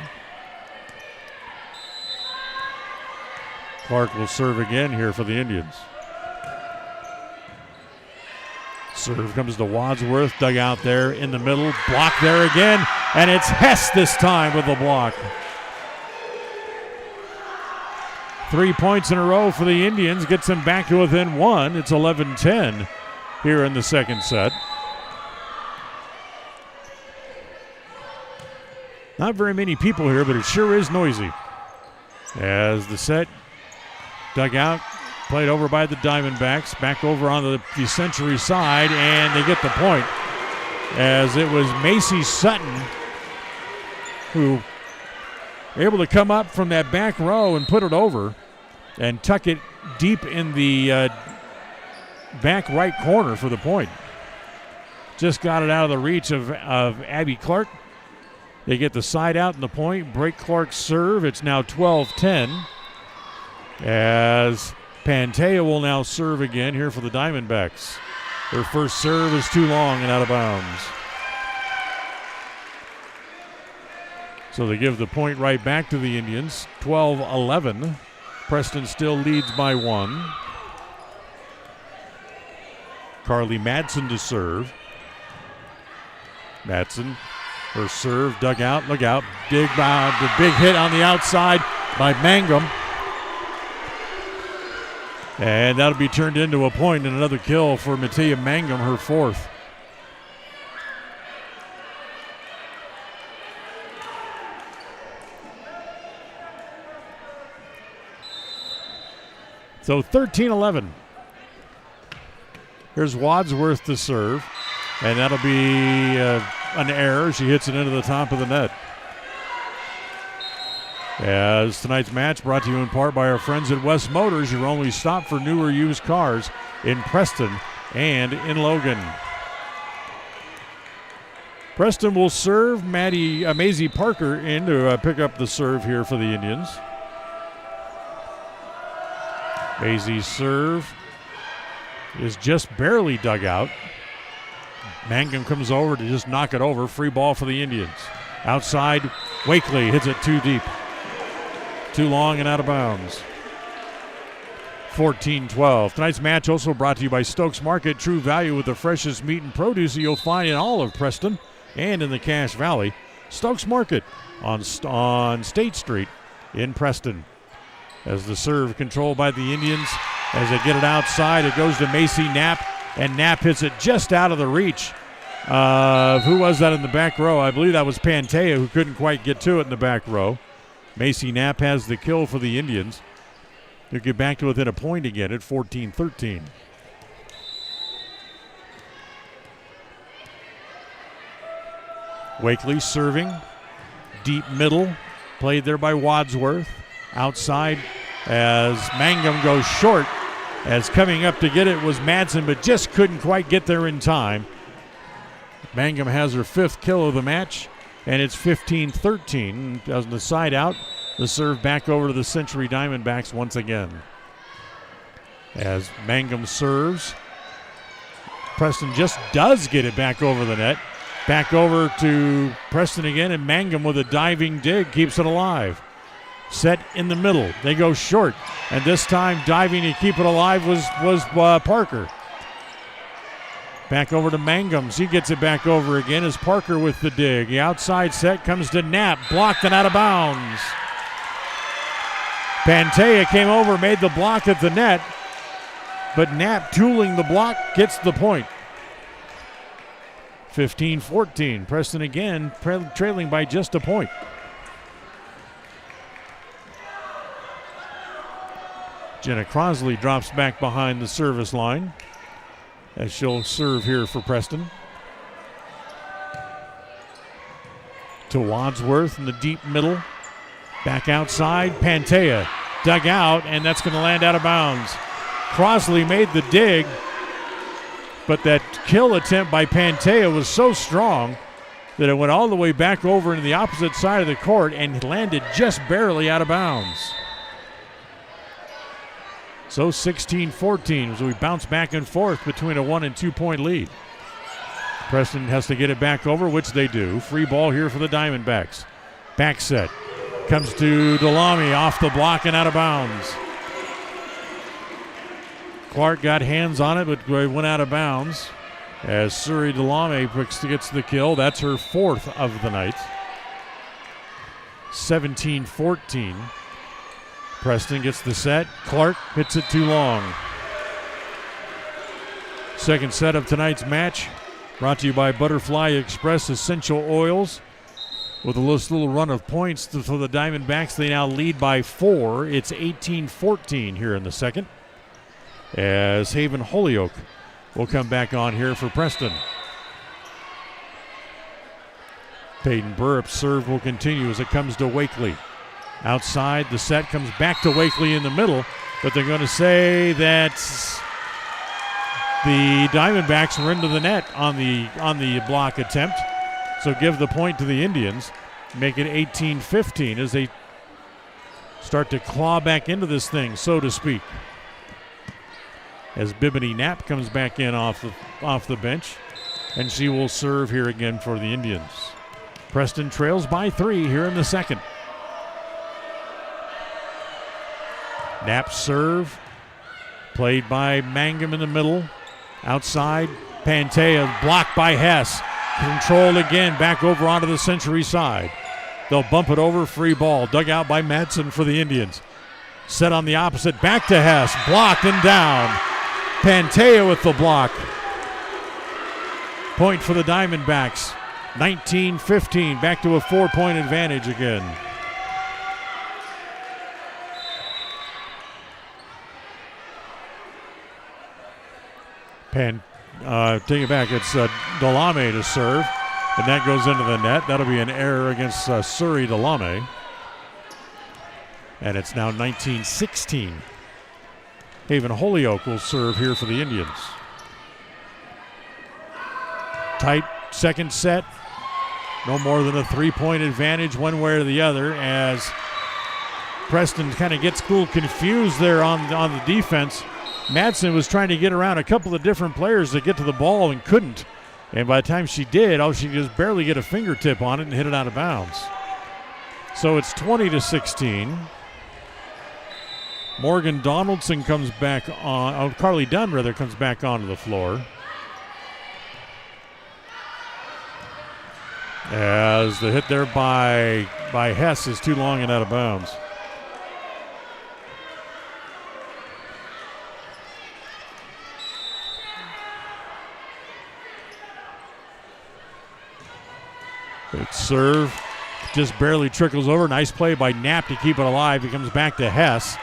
Clark will serve again here for the Indians. Serve comes to Wadsworth, dug out there in the middle, block there again, and it's Hess this time with the block. 3 points in a row for the Indians, gets them back to within 1. It's 11-10 here in the second set. Not very many people here, but it sure is noisy. As the set dug out, played over by the Diamondbacks, back over on the Century side, and they get the point. as it was Macy Sutton who able to come up from that back row and put it over and tuck it deep in the back right corner for the point. Just got it out of the reach of Abby Clark. They get the side out in the point, break Clark's serve. It's now 12-10 as Pantea will now serve again here for the Diamondbacks. Their first serve is too long and out of bounds. So they give the point right back to the Indians. 12-11. Preston still leads by 1. Carly Madsen to serve. Madsen, her serve dug out. Look out. The big hit on the outside by Mangum. And that'll be turned into a point and another kill for Mattia Mangum, her 4th. So 13-11. Here's Wadsworth to serve, and that'll be an error. She hits it into the top of the net. As tonight's match brought to you in part by our friends at West Motors, your only stop for newer used cars in Preston and in Logan. Preston will serve Maisie Parker in to pick up the serve here for the Indians. Maisie's serve is just barely dug out. Mangum comes over to just knock it over. Free ball for the Indians. Outside, Wakely hits it too deep. Too long and out of bounds. 14-12. Tonight's match also brought to you by Stokes Market. True value with the freshest meat and produce you'll find in all of Preston and in the Cache Valley. Stokes Market on State Street in Preston. As the serve controlled by the Indians. As they get it outside, it goes to Macy Knapp, and Knapp hits it just out of the reach of who was that in the back row? I believe that was Pantea, who couldn't quite get to it in the back row. Macy Knapp has the kill for the Indians. They'll get back to within a point again at 14-13. Wakely serving, deep middle, played there by Wadsworth. Outside as Mangum goes short, as coming up to get it was Madsen, but just couldn't quite get there in time. Mangum has her 5th kill of the match, and it's 15-13. As the side out, the serve back over to the Century Diamondbacks once again. As Mangum serves, Preston just does get it back over the net. Back over to Preston again, and Mangum with a diving dig keeps it alive. Set in the middle. They go short. And this time diving to keep it alive was Parker. Back over to Mangum. She gets it back over again as Parker with the dig. The outside set comes to Knapp. Blocked and out of bounds. Pantea came over, made the block at the net. But Knapp, tooling the block, gets the point. 15-14. Preston again trailing by just a point. Jenna Crosley drops back behind the service line as she'll serve here for Preston. To Wadsworth in the deep middle. Back outside, Pantea dug out, and that's going to land out of bounds. Crosley made the dig, but that kill attempt by Pantea was so strong that it went all the way back over into the opposite side of the court and landed just barely out of bounds. So 16-14 as we bounce back and forth between a 1 and 2 point lead. Preston has to get it back over, which they do. Free ball here for the Diamondbacks. Back set. Comes to Delamy off the block and out of bounds. Clark got hands on it, but went out of bounds. As Suri Delamy gets the kill. That's her 4th of the night. 17-14. Preston gets the set. Clark hits it too long. Second set of tonight's match brought to you by Butterfly Express Essential Oils. With a little run of points for the Diamondbacks, they now lead by 4. It's 18-14 here in the second. As Haven Holyoke will come back on here for Preston. Peyton Burrup's serve will continue as it comes to Wakely. Outside, the set comes back to Wakely in the middle, but they're going to say that the Diamondbacks were into the net on the block attempt. So give the point to the Indians. Make it 18-15 as they start to claw back into this thing, so to speak. As Bimini Knapp comes back in off the bench, and she will serve here again for the Indians. Preston trails by 3 here in the second. Knapp's serve, played by Mangum in the middle. Outside, Pantea blocked by Hess. Controlled again, back over onto the Century side. They'll bump it over, free ball. Dug out by Madsen for the Indians. Set on the opposite, back to Hess. Blocked and down. Pantea with the block. Point for the Diamondbacks. 19-15, back to a 4-point advantage again. Take it back. It's Delame to serve, and that goes into the net. That'll be an error against Surrey Delame. And it's now 19-16. Haven Holyoke will serve here for the Indians. Tight second set. No more than a 3-point advantage one way or the other as Preston kind of gets a little confused there on the defense. Madsen was trying to get around a couple of different players to get to the ball and couldn't. And by the time she did, she could just barely get a fingertip on it and hit it out of bounds. So it's 20-16. Morgan Donaldson comes back on. Carly Dunn, rather, comes back onto the floor. As the hit there by Hess is too long and out of bounds. Big serve, just barely trickles over. Nice play by Knapp to keep it alive. He comes back to Hess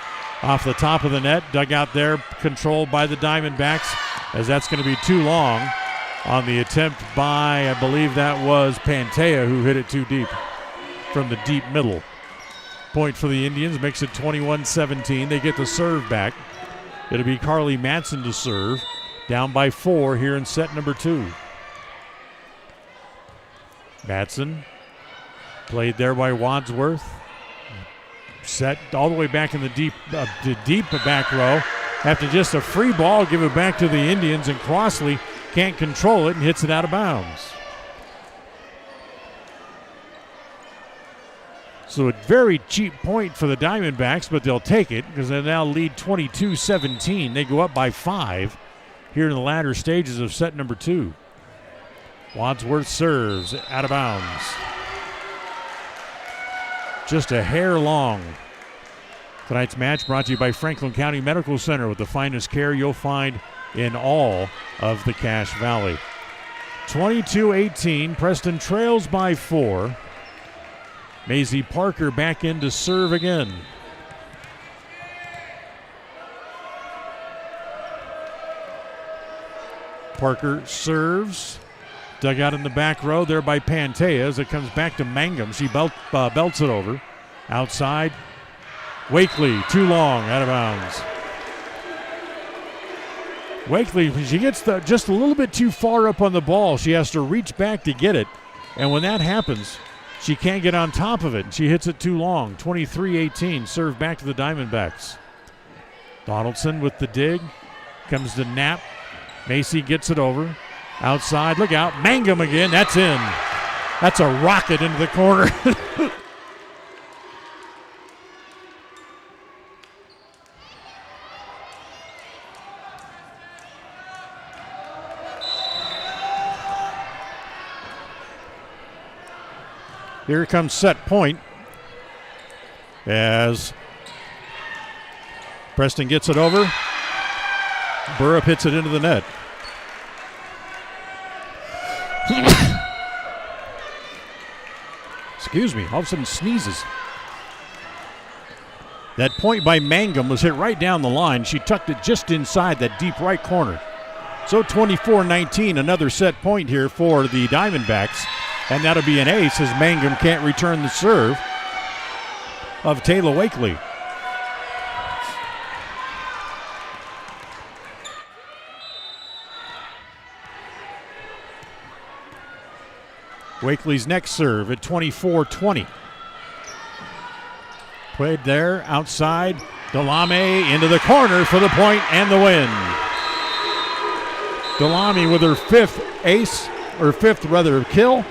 off the top of the net. Dug out there, controlled by the Diamondbacks, as that's going to be too long on the attempt by, I believe that was Pantea, who hit it too deep from the deep middle. Point for the Indians, makes it 21-17. They get the serve back. It'll be Carly Madsen to serve, down by 4 here in set number 2. Madsen, played there by Wadsworth. Set all the way back in the deep back row. After just a free ball, give it back to the Indians, and Crossley can't control it and hits it out of bounds. So a very cheap point for the Diamondbacks, but they'll take it because they now lead 22-17. They go up by 5 here in the latter stages of set number 2. Wadsworth serves out of bounds. Just a hair long. Tonight's match brought to you by Franklin County Medical Center with the finest care you'll find in all of the Cache Valley. 22-18, Preston trails by 4. Maisie Parker back in to serve again. Parker serves. Dug out in the back row there by Pantea as it comes back to Mangum. She belts it over. Outside, Wakely, too long, out of bounds. Wakely, she gets just a little bit too far up on the ball. She has to reach back to get it. And when that happens, she can't get on top of it. And she hits it too long. 23-18, serve back to the Diamondbacks. Donaldson with the dig. Comes to Knapp. Macy gets it over. Outside, look out, Mangum again, that's in. That's a rocket into the corner. Here comes set point as Preston gets it over. Burrup hits it into the net. Excuse me, all of a sudden sneezes. That point by Mangum was hit right down the line. She tucked it just inside that deep right corner. So 24-19, another set point here for the Diamondbacks. And that'll be an ace as Mangum can't return the serve of Taylor Wakely. Wakely's next serve at 24-20. Played there outside. Delame into the corner for the point and the win. Delame with her fifth kill.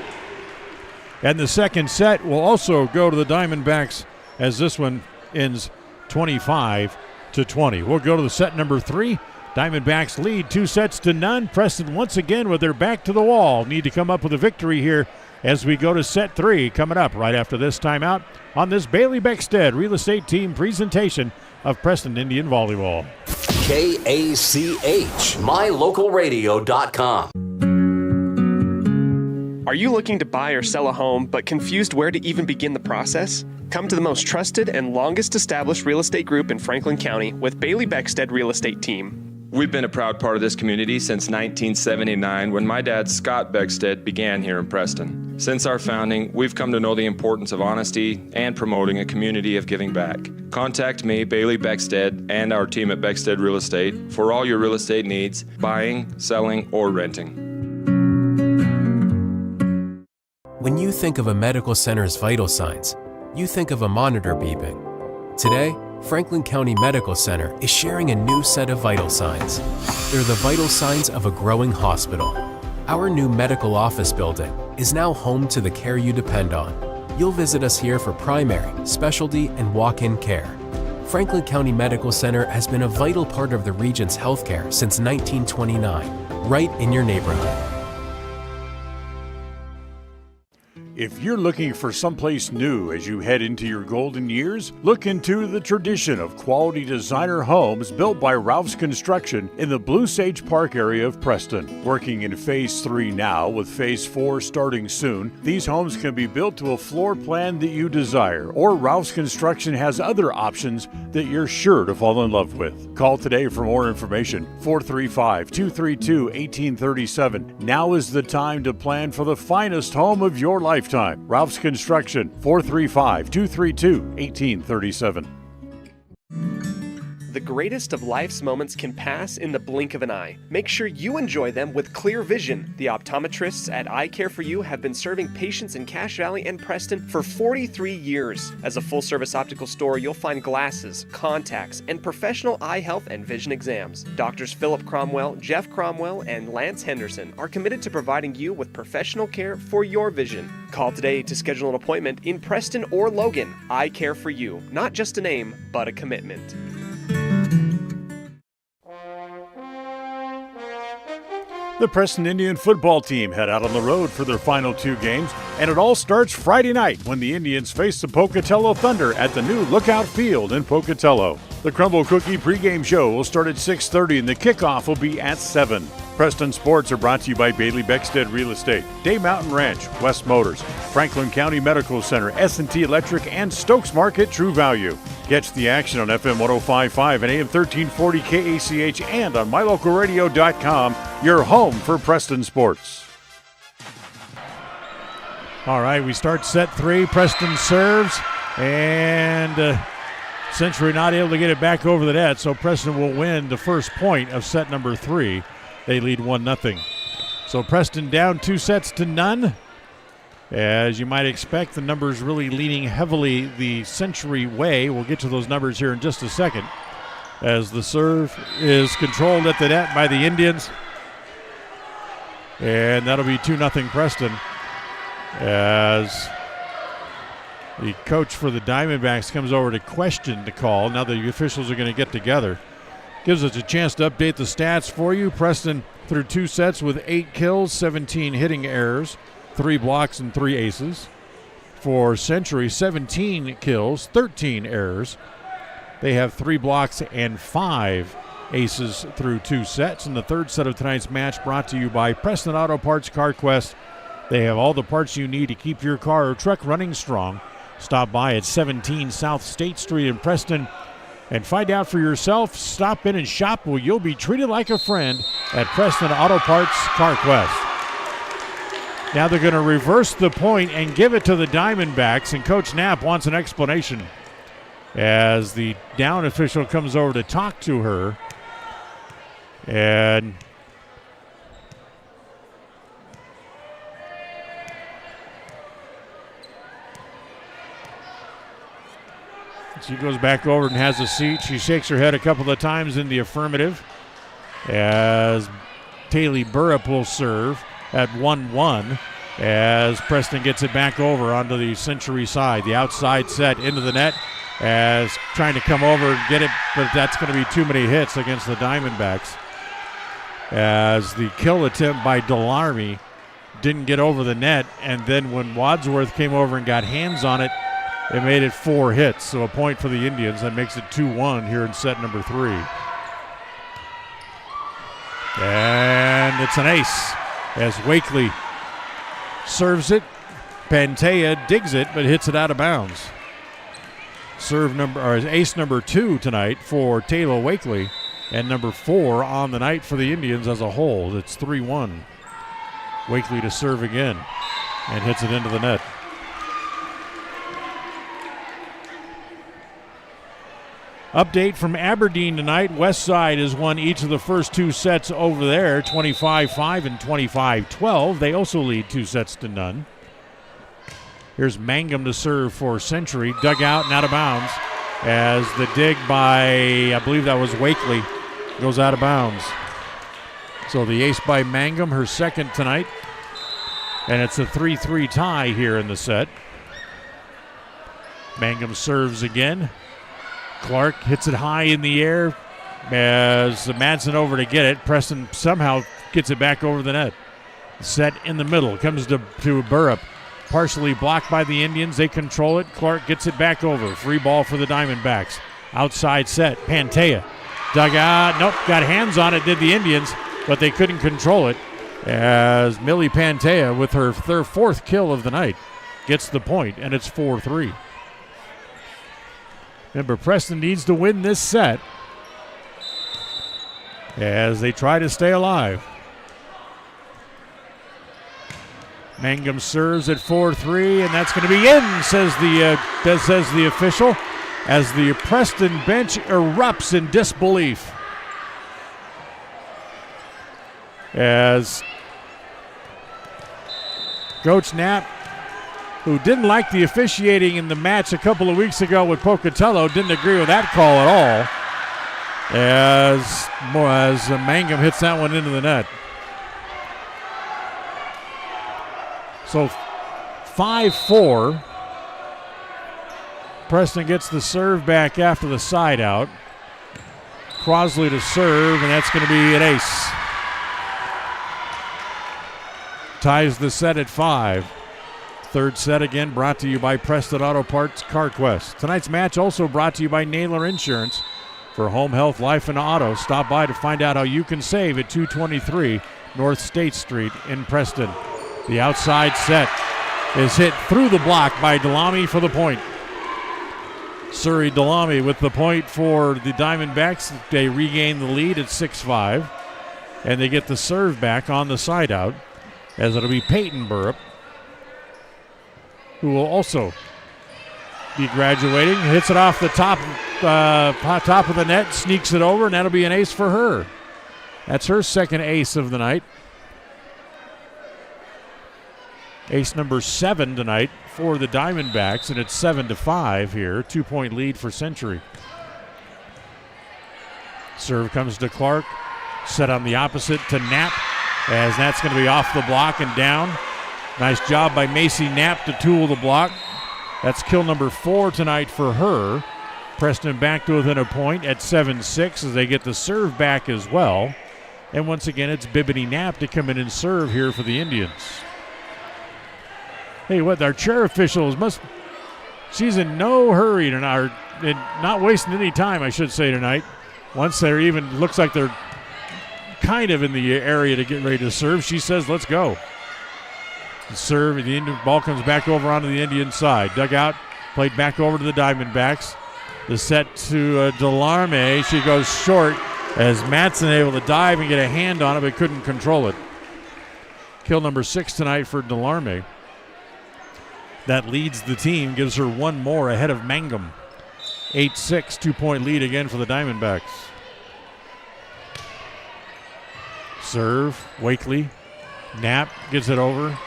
And the second set will also go to the Diamondbacks as this one ends 25-20. We'll go to the set number 3. Diamondbacks lead 2-0. Preston once again with their back to the wall. Need to come up with a victory here as we go to set 3 coming up right after this timeout on this Bailey Beckstead Real Estate Team presentation of Preston Indian Volleyball. KACH, mylocalradio.com. Are you looking to buy or sell a home but confused where to even begin the process? Come to the most trusted and longest established real estate group in Franklin County with Bailey Beckstead Real Estate Team. We've been a proud part of this community since 1979 when my dad, Scott Beckstead, began here in Preston. Since our founding, we've come to know the importance of honesty and promoting a community of giving back. Contact me, Bailey Beckstead, and our team at Beckstead Real Estate for all your real estate needs, buying, selling, or renting. When you think of a medical center's vital signs, you think of a monitor beeping. Today, Franklin County Medical Center is sharing a new set of vital signs. They're the vital signs of a growing hospital. Our new medical office building is now home to the care you depend on. You'll visit us here for primary, specialty, and walk-in care. Franklin County Medical Center has been a vital part of the region's healthcare since 1929, right in your neighborhood. If you're looking for someplace new as you head into your golden years, look into the tradition of quality designer homes built by Ralph's Construction in the Blue Sage Park area of Preston. Working in Phase 3 now, with Phase 4 starting soon, these homes can be built to a floor plan that you desire, or Ralph's Construction has other options that you're sure to fall in love with. Call today for more information, 435-232-1837. Now is the time to plan for the finest home of your lifetime. Ralph's Construction, 435-232-1837. The greatest of life's moments can pass in the blink of an eye. Make sure you enjoy them with clear vision. The optometrists at Eye Care for You have been serving patients in Cache Valley and Preston for 43 years. As a full-service optical store, you'll find glasses, contacts, and professional eye health and vision exams. Doctors Philip Cromwell, Jeff Cromwell, and Lance Henderson are committed to providing you with professional care for your vision. Call today to schedule an appointment in Preston or Logan. Eye Care for You, not just a name, but a commitment. The Preston Indian football team head out on the road for their final 2 games, and it all starts Friday night when the Indians face the Pocatello Thunder at the new Lookout Field in Pocatello. The Crumble Cookie pregame show will start at 6:30 and the kickoff will be at 7. Preston Sports are brought to you by Bailey Beckstead Real Estate, Day Mountain Ranch, West Motors, Franklin County Medical Center, S&T Electric, and Stokes Market True Value. Catch the action on FM 105.5 and AM 1340 KACH and on mylocalradio.com, your home for Preston sports. All right, we start set 3. Preston serves, and Century not able to get it back over the net, so Preston will win the first point of set number 3. They lead 1-0. So Preston down 2-0. As you might expect, the numbers really leaning heavily the Century way. We'll get to those numbers here in just a second, as the serve is controlled at the net by the Indians. And that'll be 2-0 Preston, as the coach for the Diamondbacks comes over to question the call. Now the officials are going to get together. Gives us a chance to update the stats for you. Preston through 2 sets with 8 kills, 17 hitting errors, 3 blocks, and 3 aces. For Century, 17 kills, 13 errors. They have 3 blocks and 5 aces through 2 sets. And the third set of tonight's match brought to you by Preston Auto Parts CarQuest. They have all the parts you need to keep your car or truck running strong. Stop by at 17 South State Street in Preston and find out for yourself. Stop in and shop where you'll be treated like a friend at Preston Auto Parts CarQuest. Now they're going to reverse the point and give it to the Diamondbacks, and Coach Knapp wants an explanation as the down official comes over to talk to her. And she goes back over and has a seat. She shakes her head a couple of times in the affirmative as Taylor Burrup will serve at 1-1 as Preston gets it back over onto the Century side. The outside set into the net as trying to come over and get it, but that's going to be too many hits against the Diamondbacks. As the kill attempt by Delarmy didn't get over the net, and then when Wadsworth came over and got hands on it, it made it 4 hits, so a point for the Indians. That makes it 2-1 here in set number 3. And it's an ace as Wakely serves it. Pantea digs it, but hits it out of bounds. Ace number 2 tonight for Taylor Wakely, and number 4 on the night for the Indians as a whole. It's 3-1. Wakely to serve again and hits it into the net. Update from Aberdeen tonight. Westside has won each of the first 2 sets over there, 25-5 and 25-12. They also lead 2 sets to none. Here's Mangum to serve for Century. Dug out and out of bounds as the dig by, I believe that was Wakely, goes out of bounds. So the ace by Mangum, her second tonight. And it's a 3-3 tie here in the set. Mangum serves again. Clark hits it high in the air as Madsen over to get it. Preston somehow gets it back over the net. Set in the middle. Comes to Burrup. Partially blocked by the Indians. They control it. Clark gets it back over. Free ball for the Diamondbacks. Outside set. Pantea. Dug out. Nope. Got hands on it, did the Indians, but they couldn't control it as Millie Pantea, with her 4th kill of the night, gets the point, and it's 4-3. Remember, Preston needs to win this set as they try to stay alive. Mangum serves at 4-3, and that's going to be in, says the official, as the Preston bench erupts in disbelief. As Coach Knapp, who didn't like the officiating in the match a couple of weeks ago with Pocatello, didn't agree with that call at all, as Mangum hits that one into the net. So 5-4. Preston gets the serve back after the side out. Crosley to serve, and that's going to be an ace. Ties the set at 5. Third set again brought to you by Preston Auto Parts CarQuest. Tonight's match also brought to you by Naylor Insurance. For home, health, life, and auto, stop by to find out how you can save at 223 North State Street in Preston. The outside set is hit through the block by Delamy for the point. Surrey Delamy with the point for the Diamondbacks. They regain the lead at 6-5, and they get the serve back on the side out, as it'll be Peyton Burrup, who will also be graduating. Hits it off the top of the net, sneaks it over, and that'll be an ace for her. That's her second ace of the night. Ace number 7 tonight for the Diamondbacks, and it's 7-5 here. 2-point lead for Century. Serve comes to Clark. Set on the opposite to Knapp, as that's going to be off the block and down. Nice job by Macy Knapp to tool the block. That's kill number 4 tonight for her. Preston back to within a point at 7-6 as they get the serve back as well. And once again, it's Bibini Knapp to come in and serve here for the Indians. Hey, what, our chair officials she's in no hurry tonight, and not wasting any time, I should say, tonight. Once they're even, looks like they're kind of in the area to get ready to serve, she says, let's go. The serve, the Indian ball comes back over onto the Indian side. Dug out, played back over to the Diamondbacks. The set to Delarme. She goes short as Madsen able to dive and get a hand on it, but couldn't control it. Kill number 6 tonight for Delarme. That leads the team, gives her one more ahead of Mangum. 8-6, 2-point lead again for the Diamondbacks. Serve, Wakely. Knapp gets it over.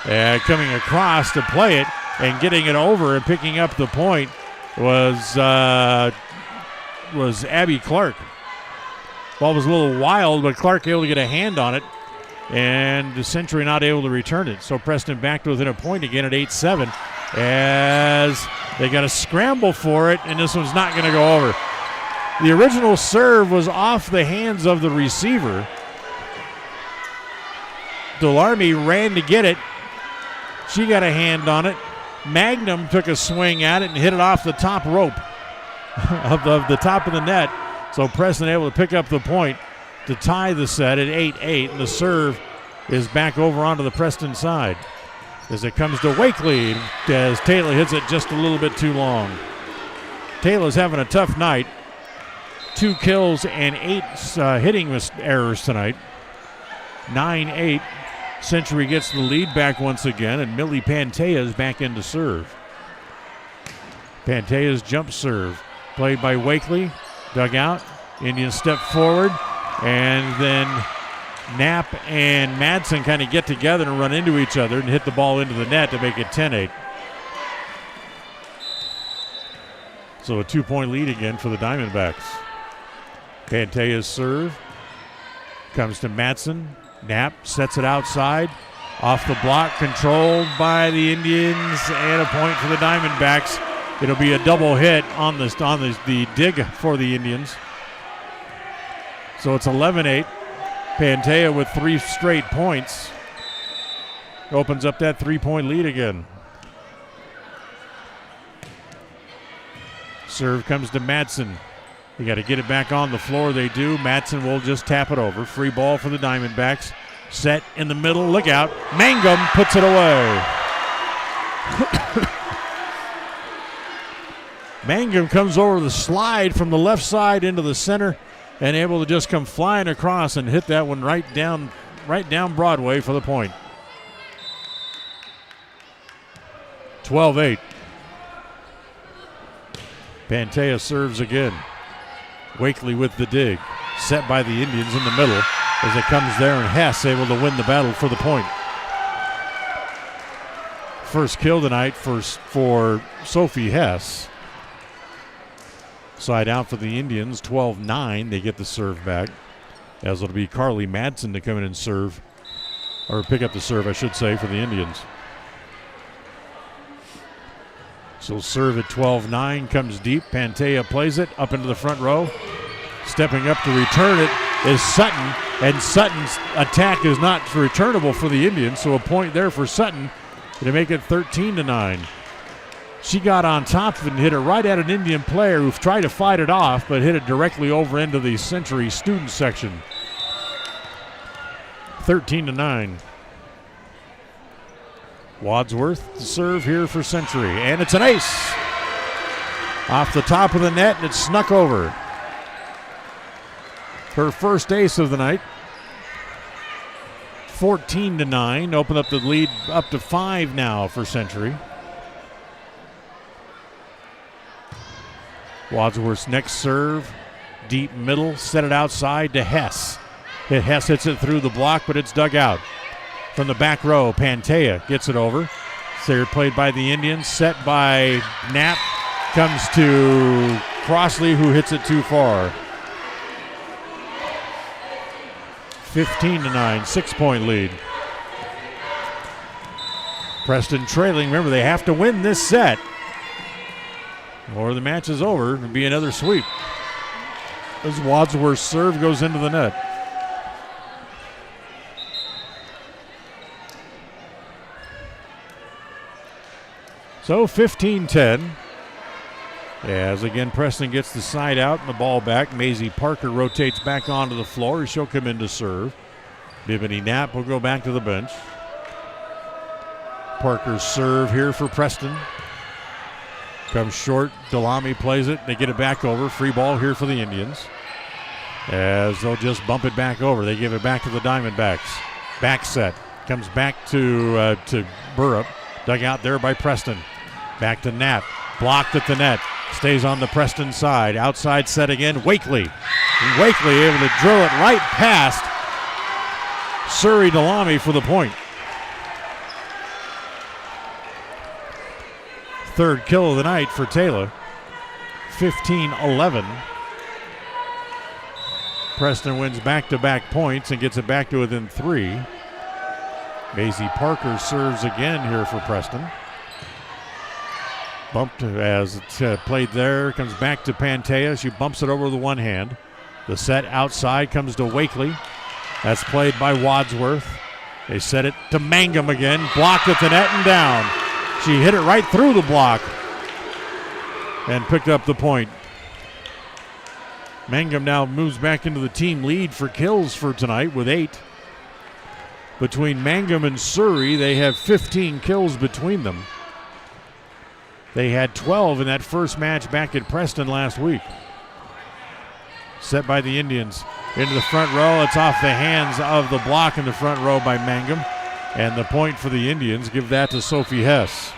And coming across to play it and getting it over and picking up the point was Abby Clark. Ball was a little wild, but Clark able to get a hand on it, and the Century not able to return it. So Preston back to within a point again at 8-7 as they got to scramble for it, and this one's not going to go over. The original serve was off the hands of the receiver. Delarme ran to get it. She got a hand on it. Magnum took a swing at it and hit it off the top rope of the top of the net. So Preston able to pick up the point to tie the set at 8-8. And the serve is back over onto the Preston side as it comes to Wakely as Taylor hits it just a little bit too long. Taylor's having a tough night. 2 kills and 8 hitting errors tonight. 9-8. Century gets the lead back once again, and Millie Pantea is back in to serve. Pantea's jump serve, played by Wakely, dug out. Indians step forward, and then Knapp and Madsen kind of get together and run into each other and hit the ball into the net to make it 10-8. So a 2-point lead again for the Diamondbacks. Pantea's serve comes to Madsen. Knapp sets it outside, off the block, controlled by the Indians, and a point for the Diamondbacks. It'll be a double hit on the dig for the Indians. So it's 11-8. Pantea with 3 straight points opens up that 3-point lead again. Serve comes to Madsen. They got to get it back on the floor. They do. Madsen will just tap it over. Free ball for the Diamondbacks. Set in the middle. Look out. Mangum puts it away. Mangum comes over the slide from the left side into the center and able to just come flying across and hit that one right down Broadway for the point. 12-8. Pantea serves again. Wakely with the dig, set by the Indians in the middle as it comes there, and Hess able to win the battle for the point. First kill tonight for Sophie Hess. Side out for the Indians, 12-9. They get the serve back, as it'll be Carly Madsen to come in and serve, or pick up the serve, I should say, for the Indians. So serve at 12-9, comes deep. Pantea plays it up into the front row. Stepping up to return it is Sutton, and Sutton's attack is not returnable for the Indians, so a point there for Sutton to make it 13-9. She got on top and hit it right at an Indian player who tried to fight it off, but hit it directly over into the Century student section. 13-9. Wadsworth to serve here for Century, and it's an ace. Off the top of the net, and it snuck over. Her first ace of the night. 14-9, open up the lead up to 5 now for Century. Wadsworth's next serve, deep middle, set it outside to Hess. Hess hits it through the block, but it's dug out. From the back row, Pantea gets it over. They're played by the Indians, set by Knapp. Comes to Crossley, who hits it too far. 15-9, 6-point lead. Preston trailing. Remember, they have to win this set, or the match is over. It'll be another sweep. As Wadsworth's serve goes into the net. So 15-10. As again Preston gets the side out and the ball back. Maisie Parker rotates back onto the floor. She'll come in to serve. Bimini Knapp will go back to the bench. Parker's serve here for Preston. Comes short. Delamy plays it. They get it back over. Free ball here for the Indians. As they'll just bump it back over. They give it back to the Diamondbacks. Back set. Comes back to Burrup. Dug out there by Preston. Back to Knapp. Blocked at the net. Stays on the Preston side. Outside set again. Wakely. And Wakely able to drill it right past Surrey Delamy for the point. Third kill of the night for Taylor. 15-11. Preston wins back-to-back points and gets it back to within 3. Maisie Parker serves again here for Preston. Bumped as it's played there. Comes back to Pantea. She bumps it over with one hand. The set outside comes to Wakely. That's played by Wadsworth. They set it to Mangum again. Blocked at the net and down. She hit it right through the block and picked up the point. Mangum now moves back into the team lead for kills for tonight with 8. Between Mangum and Surrey, they have 15 kills between them. They had 12 in that first match back at Preston last week. Set by the Indians. Into the front row. It's off the hands of the block in the front row by Mangum. And the point for the Indians. Give that to Sophie Hess.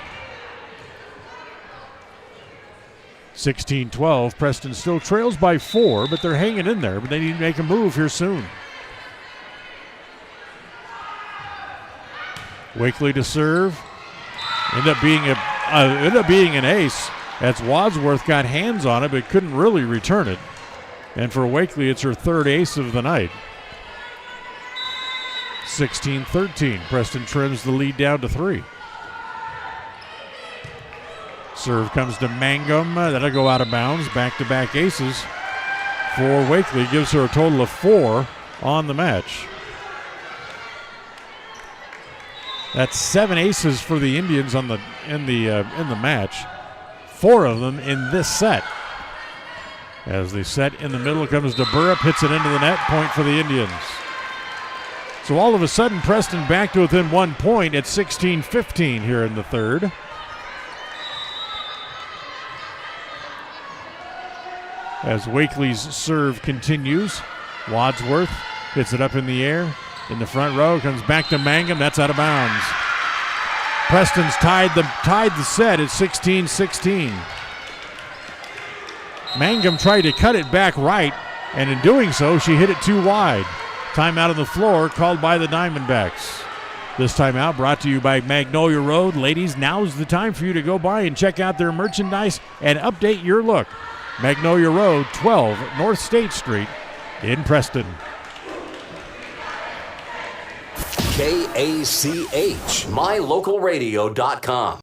16-12. Preston still trails by 4, but they're hanging in there. But they need to make a move here soon. Wakely to serve. Ended up being an ace. That's Wadsworth got hands on it, but couldn't really return it. And for Wakely, it's her third ace of the night. 16-13. Preston trims the lead down to 3. Serve comes to Mangum. That'll go out of bounds. Back-to-back aces for Wakely. Gives her a total of 4 on the match. That's 7 aces for the Indians in the match. 4 of them in this set. As the set in the middle comes to Burrup, hits it into the net, point for the Indians. So all of a sudden, Preston back to within 1 point at 16-15 here in the third. As Wakely's serve continues, Wadsworth hits it up in the air. In the front row, comes back to Mangum. That's out of bounds. Preston's tied the set at 16-16. Mangum tried to cut it back right, and in doing so, she hit it too wide. Timeout on the floor called by the Diamondbacks. This timeout brought to you by Magnolia Road. Ladies, now's the time for you to go by and check out their merchandise and update your look. Magnolia Road, 12 North State Street in Preston. KACH, mylocalradio.com.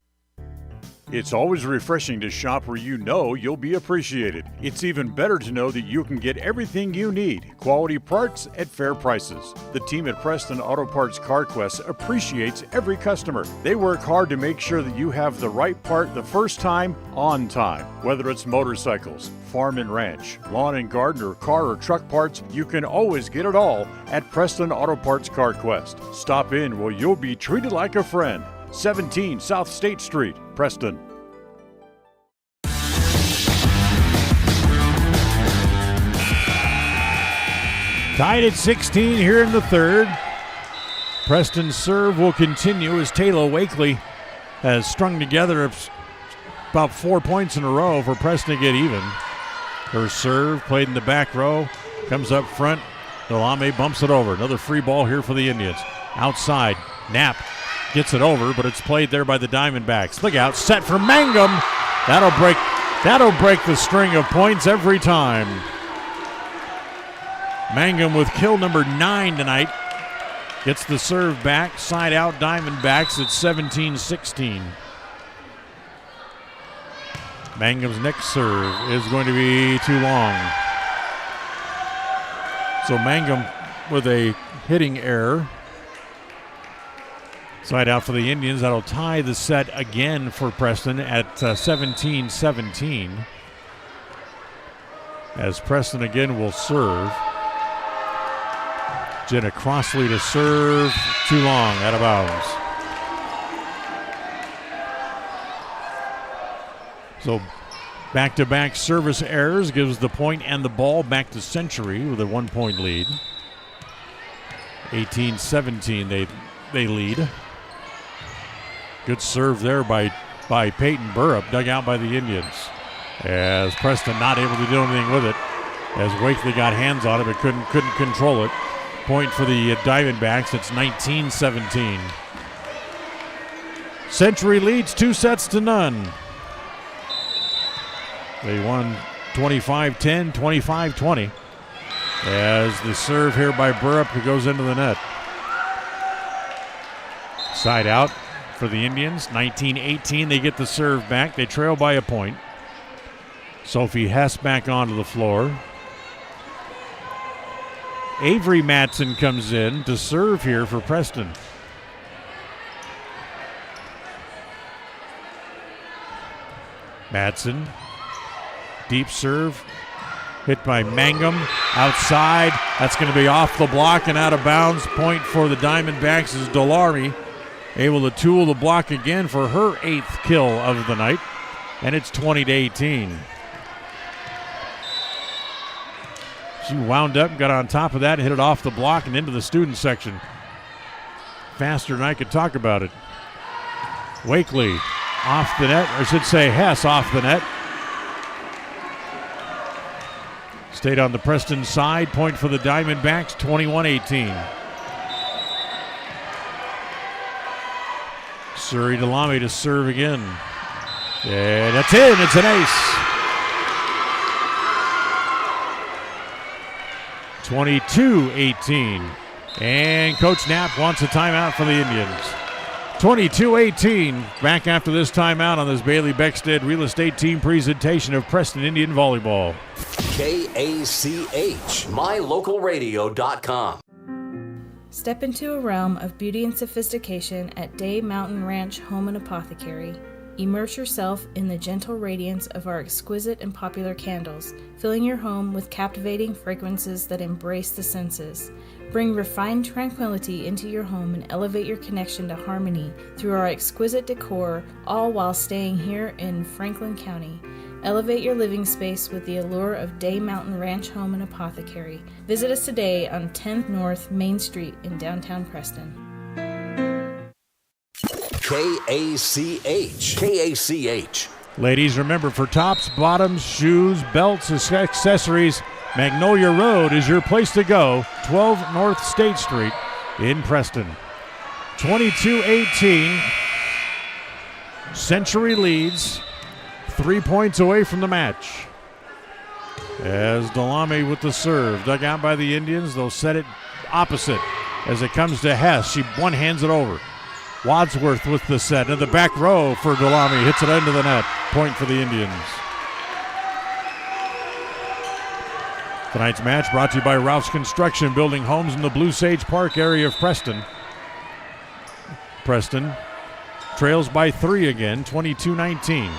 It's always refreshing to shop where you know you'll be appreciated. It's even better to know that you can get everything you need. Quality parts at fair prices. The team at Preston Auto Parts CarQuest appreciates every customer. They work hard to make sure that you have the right part the first time, on time. Whether it's motorcycles, farm and ranch, lawn and garden, or car or truck parts, you can always get it all at Preston Auto Parts CarQuest. Stop in where you'll be treated like a friend. 17 South State Street, Preston. Tied at 16 here in the third. Preston's serve will continue as Taylor Wakely has strung together about 4 points in a row for Preston to get even. Her serve played in the back row, comes up front. Delame bumps it over. Another free ball here for the Indians. Outside, Knapp gets it over, but it's played there by the Diamondbacks. Look out, set for Mangum. That'll break the string of points every time. Mangum with kill number 9 tonight. Gets the serve back, side out Diamondbacks at 17-16. Mangum's next serve is going to be too long. So Mangum with a hitting error. Side out for the Indians. That'll tie the set again for Preston at 17-17. As Preston again will serve. Jenna Crossley to serve. Too long, out of bounds. So back-to-back service errors gives the point and the ball back to Century with a 1 point lead. 18-17. They they lead. Good serve there by Peyton Burrup, dug out by the Indians. As Preston not able to do anything with it. As Wakely got hands on it but couldn't control it. Point for the Diamondbacks. It's 19-17. Century leads 2-0. They won 25-10, 25-20. As the serve here by Burrup goes into the net. Side out for the Indians. 19-18. They get the serve back. They trail by a point. Sophie Hess back onto the floor. Avery Matson comes in to serve here for Preston. Matson, deep serve, hit by Mangum, outside. That's going to be off the block and out of bounds. Point for the Diamondbacks is Dolari, able to tool the block again for her 8th kill of the night, and it's 20-18. She wound up, got on top of that, hit it off the block and into the student section. Faster than I could talk about it. Wakely off the net, or I should say Hess off the net. Stayed on the Preston side. Point for the Diamondbacks, 21-18. Suri Delame to serve again. And that's in. It's an ace. 22-18. And Coach Knapp wants a timeout for the Indians. 22-18. Back after this timeout on this Bailey Beckstead Real Estate Team presentation of Preston Indian Volleyball. KACH, mylocalradio.com. Step into a realm of beauty and sophistication at Day Mountain Ranch Home and Apothecary. Immerse yourself in the gentle radiance of our exquisite and popular candles, filling your home with captivating fragrances that embrace the senses. Bring refined tranquility into your home and elevate your connection to harmony through our exquisite decor, all while staying here in Franklin County. Elevate your living space with the allure of Day Mountain Ranch Home and Apothecary. Visit us today on 10th North Main Street in downtown Preston. KACH. Ladies, remember, for tops, bottoms, shoes, belts, accessories, Magnolia Road is your place to go. 12 North State Street in Preston. 22-18. Century leads. 3 points away from the match. As Delame with the serve. Dug out by the Indians. They'll set it opposite. As it comes to Hess, she one-hands it over. Wadsworth with the set. In the back row for Delame. Hits it into the net. Point for the Indians. Tonight's match brought to you by Ralph's Construction, building homes in the Blue Sage Park area of Preston. Preston trails by 3 again, 22-19.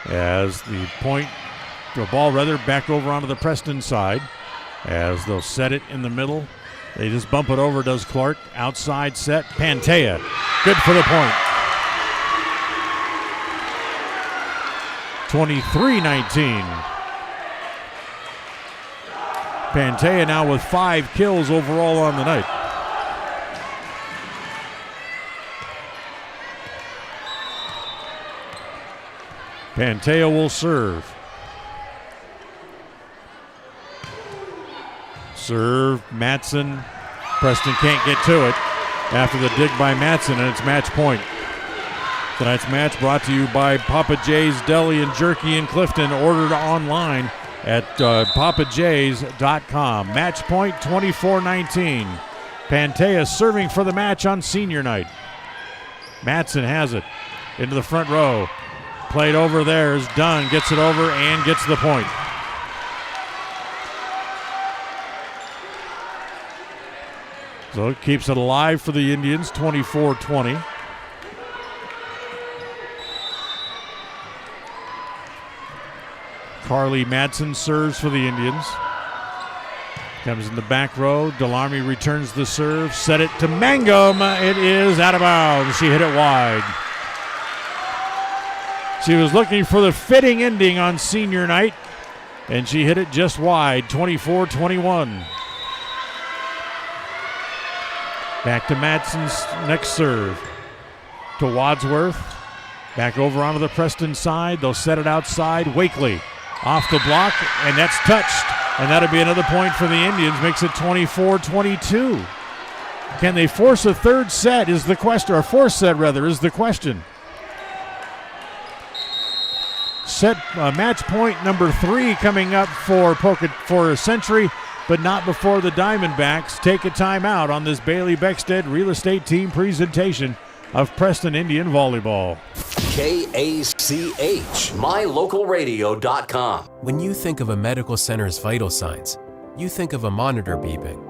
As the ball back over onto the Preston side. As they'll set it in the middle. They just bump it over, does Clark. Outside set, Pantea. Good for the point. 23-19. Pantea now with 5 kills overall on the night. Pantea will serve. Serve, Matson. Preston can't get to it after the dig by Matson, and it's match point. Tonight's match brought to you by Papa J's Deli and Jerky in Clifton. Ordered online at papajays.com. Match point 24-19. Pantea serving for the match on senior night. Matson has it into the front row. Played over there is Dunn. Gets it over and gets the point. So it keeps it alive for the Indians, 24-20. Carly Madsen serves for the Indians. Comes in the back row. Delame returns the serve. Set it to Mangum. It is out of bounds. She hit it wide. She was looking for the fitting ending on senior night, and she hit it just wide, 24-21. Back to Madsen's next serve. To Wadsworth. Back over onto the Preston side. They'll set it outside. Wakely off the block, and that's touched. And that'll be another point for the Indians. Makes it 24-22. Can they force a third set is the question, or fourth set rather is the question. Match point number 3 coming up for Century, but not before the Diamondbacks take a timeout on this Bailey Beckstead Real Estate Team presentation of Preston Indian Volleyball. KACH, mylocalradio.com. When you think of a medical center's vital signs, you think of a monitor beeping.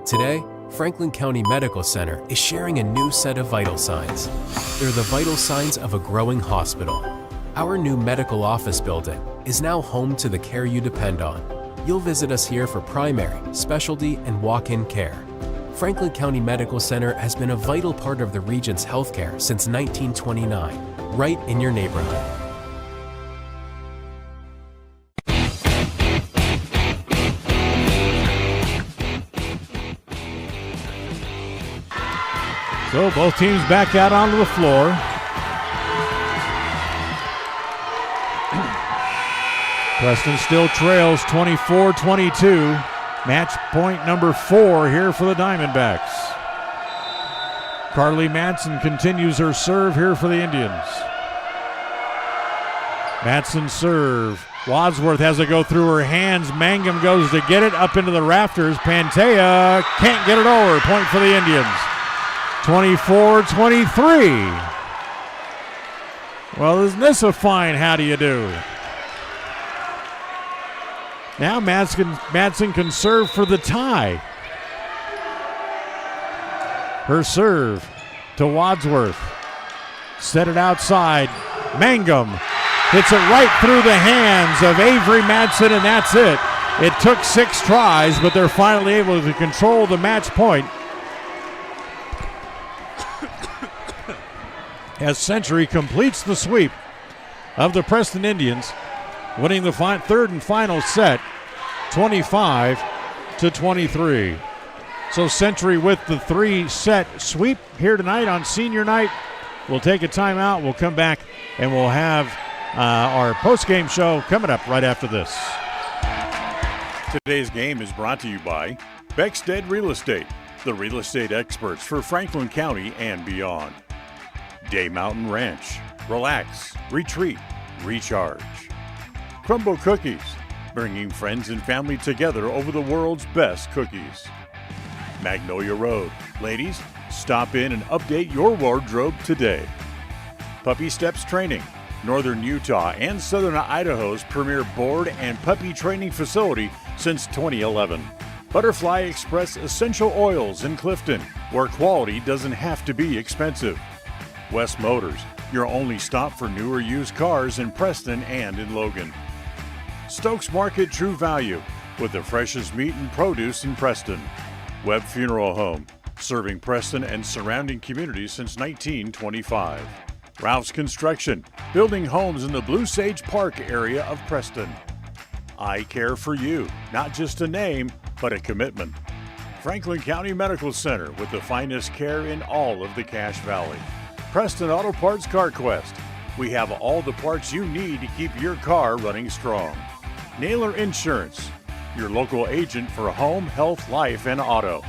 Today, Franklin County Medical Center is sharing a new set of vital signs. They're the vital signs of a growing hospital. Our new medical office building is now home to the care you depend on. You'll visit us here for primary, specialty, and walk-in care. Franklin County Medical Center has been a vital part of the region's healthcare since 1929, right in your neighborhood. So both teams back out onto the floor. Preston still trails 24-22. Match point number 4 here for the Diamondbacks. Carly Madsen continues her serve here for the Indians. Madsen serve. Wadsworth has to go through her hands. Mangum goes to get it up into the rafters. Pantea can't get it over. Point for the Indians. 24-23. Well, isn't this a fine how do you do? Now Madsen can serve for the tie. Her serve to Wadsworth. Set it outside. Mangum hits it right through the hands of Avery Madsen, and that's it. It took 6 tries, but they're finally able to control the match point. As Century completes the sweep of the Preston Indians, winning the third and final set, 25-23. So Century with the 3-set sweep here tonight on senior night. We'll take a timeout. We'll come back and we'll have our post-game show coming up right after this. Today's game is brought to you by Beckstead Real Estate, the real estate experts for Franklin County and beyond. Day Mountain Ranch. Relax, retreat, recharge. Crumble Cookies, bringing friends and family together over the world's best cookies. Magnolia Road. Ladies, stop in and update your wardrobe today. Puppy Steps Training. Northern Utah and Southern Idaho's premier board and puppy training facility since 2011. Butterfly Express Essential Oils in Clifton, where quality doesn't have to be expensive. West Motors, your only stop for newer used cars in Preston and in Logan. Stokes Market True Value, with the freshest meat and produce in Preston. Webb Funeral Home, serving Preston and surrounding communities since 1925. Ralph's Construction, building homes in the Blue Sage Park area of Preston. I Care for You, not just a name, but a commitment. Franklin County Medical Center, with the finest care in all of the Cache Valley. Preston Auto Parts CarQuest. We have all the parts you need to keep your car running strong. Naylor Insurance, your local agent for home, health, life, and auto.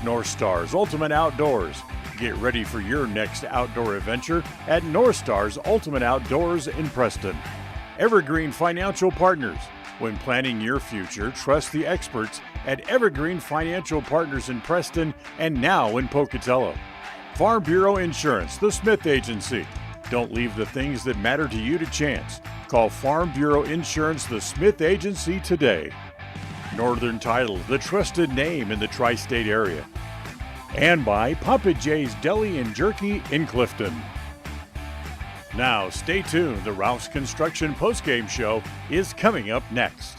North Stars Ultimate Outdoors. Get ready for your next outdoor adventure at North Stars Ultimate Outdoors in Preston. Evergreen Financial Partners. When planning your future, trust the experts at Evergreen Financial Partners in Preston and now in Pocatello. Farm Bureau Insurance, the Smith Agency. Don't leave the things that matter to you to chance. Call Farm Bureau Insurance, the Smith Agency today. Northern Title, the trusted name in the tri-state area. And by Papa J's Deli and Jerky in Clifton. Now, stay tuned. The Ralph's Construction postgame show is coming up next.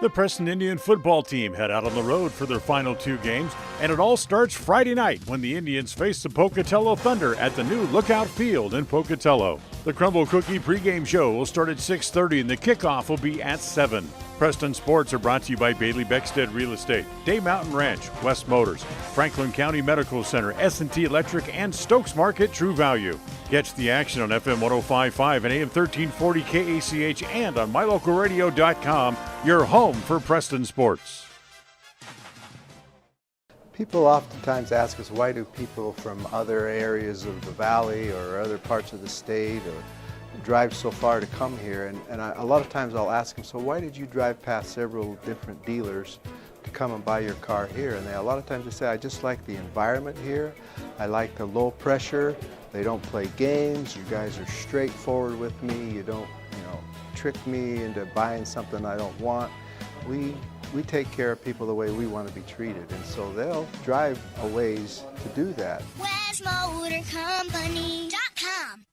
The Preston Indian football team head out on the road for their final 2 games, and it all starts Friday night when the Indians face the Pocatello Thunder at the new Lookout Field in Pocatello. The Crumble Cookie pregame show will start at 6:30 and the kickoff will be at 7. Preston Sports are brought to you by Bailey Beckstead Real Estate, Day Mountain Ranch, West Motors, Franklin County Medical Center, S&T Electric, and Stokes Market True Value. Catch the action on FM 105.5 and AM 1340 KACH and on mylocalradio.com, your home for Preston Sports. People oftentimes ask us, why do people from other areas of the valley or other parts of the state or drive so far to come here? And a lot of times I'll ask them, so why did you drive past several different dealers to come and buy your car here? And a lot of times they say, I just like the environment here. I like the low pressure. They don't play games. You guys are straightforward with me. You don't, trick me into buying something I don't want. We take care of people the way we want to be treated, and so they'll drive a ways to do that. WestMotorCompany.com.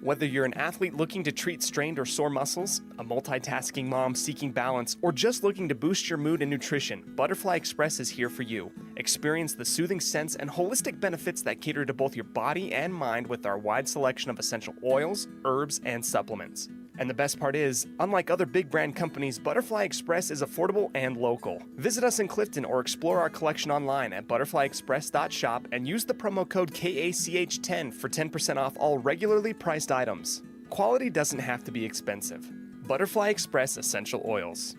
Whether you're an athlete looking to treat strained or sore muscles, a multitasking mom seeking balance, or just looking to boost your mood and nutrition, Butterfly Express is here for you. Experience the soothing scents and holistic benefits that cater to both your body and mind with our wide selection of essential oils, herbs, and supplements. And the best part is, unlike other big brand companies, Butterfly Express is affordable and local. Visit us in Clifton or explore our collection online at butterflyexpress.shop and use the promo code KACH10 for 10% off all regularly priced items. Quality doesn't have to be expensive. Butterfly Express Essential Oils.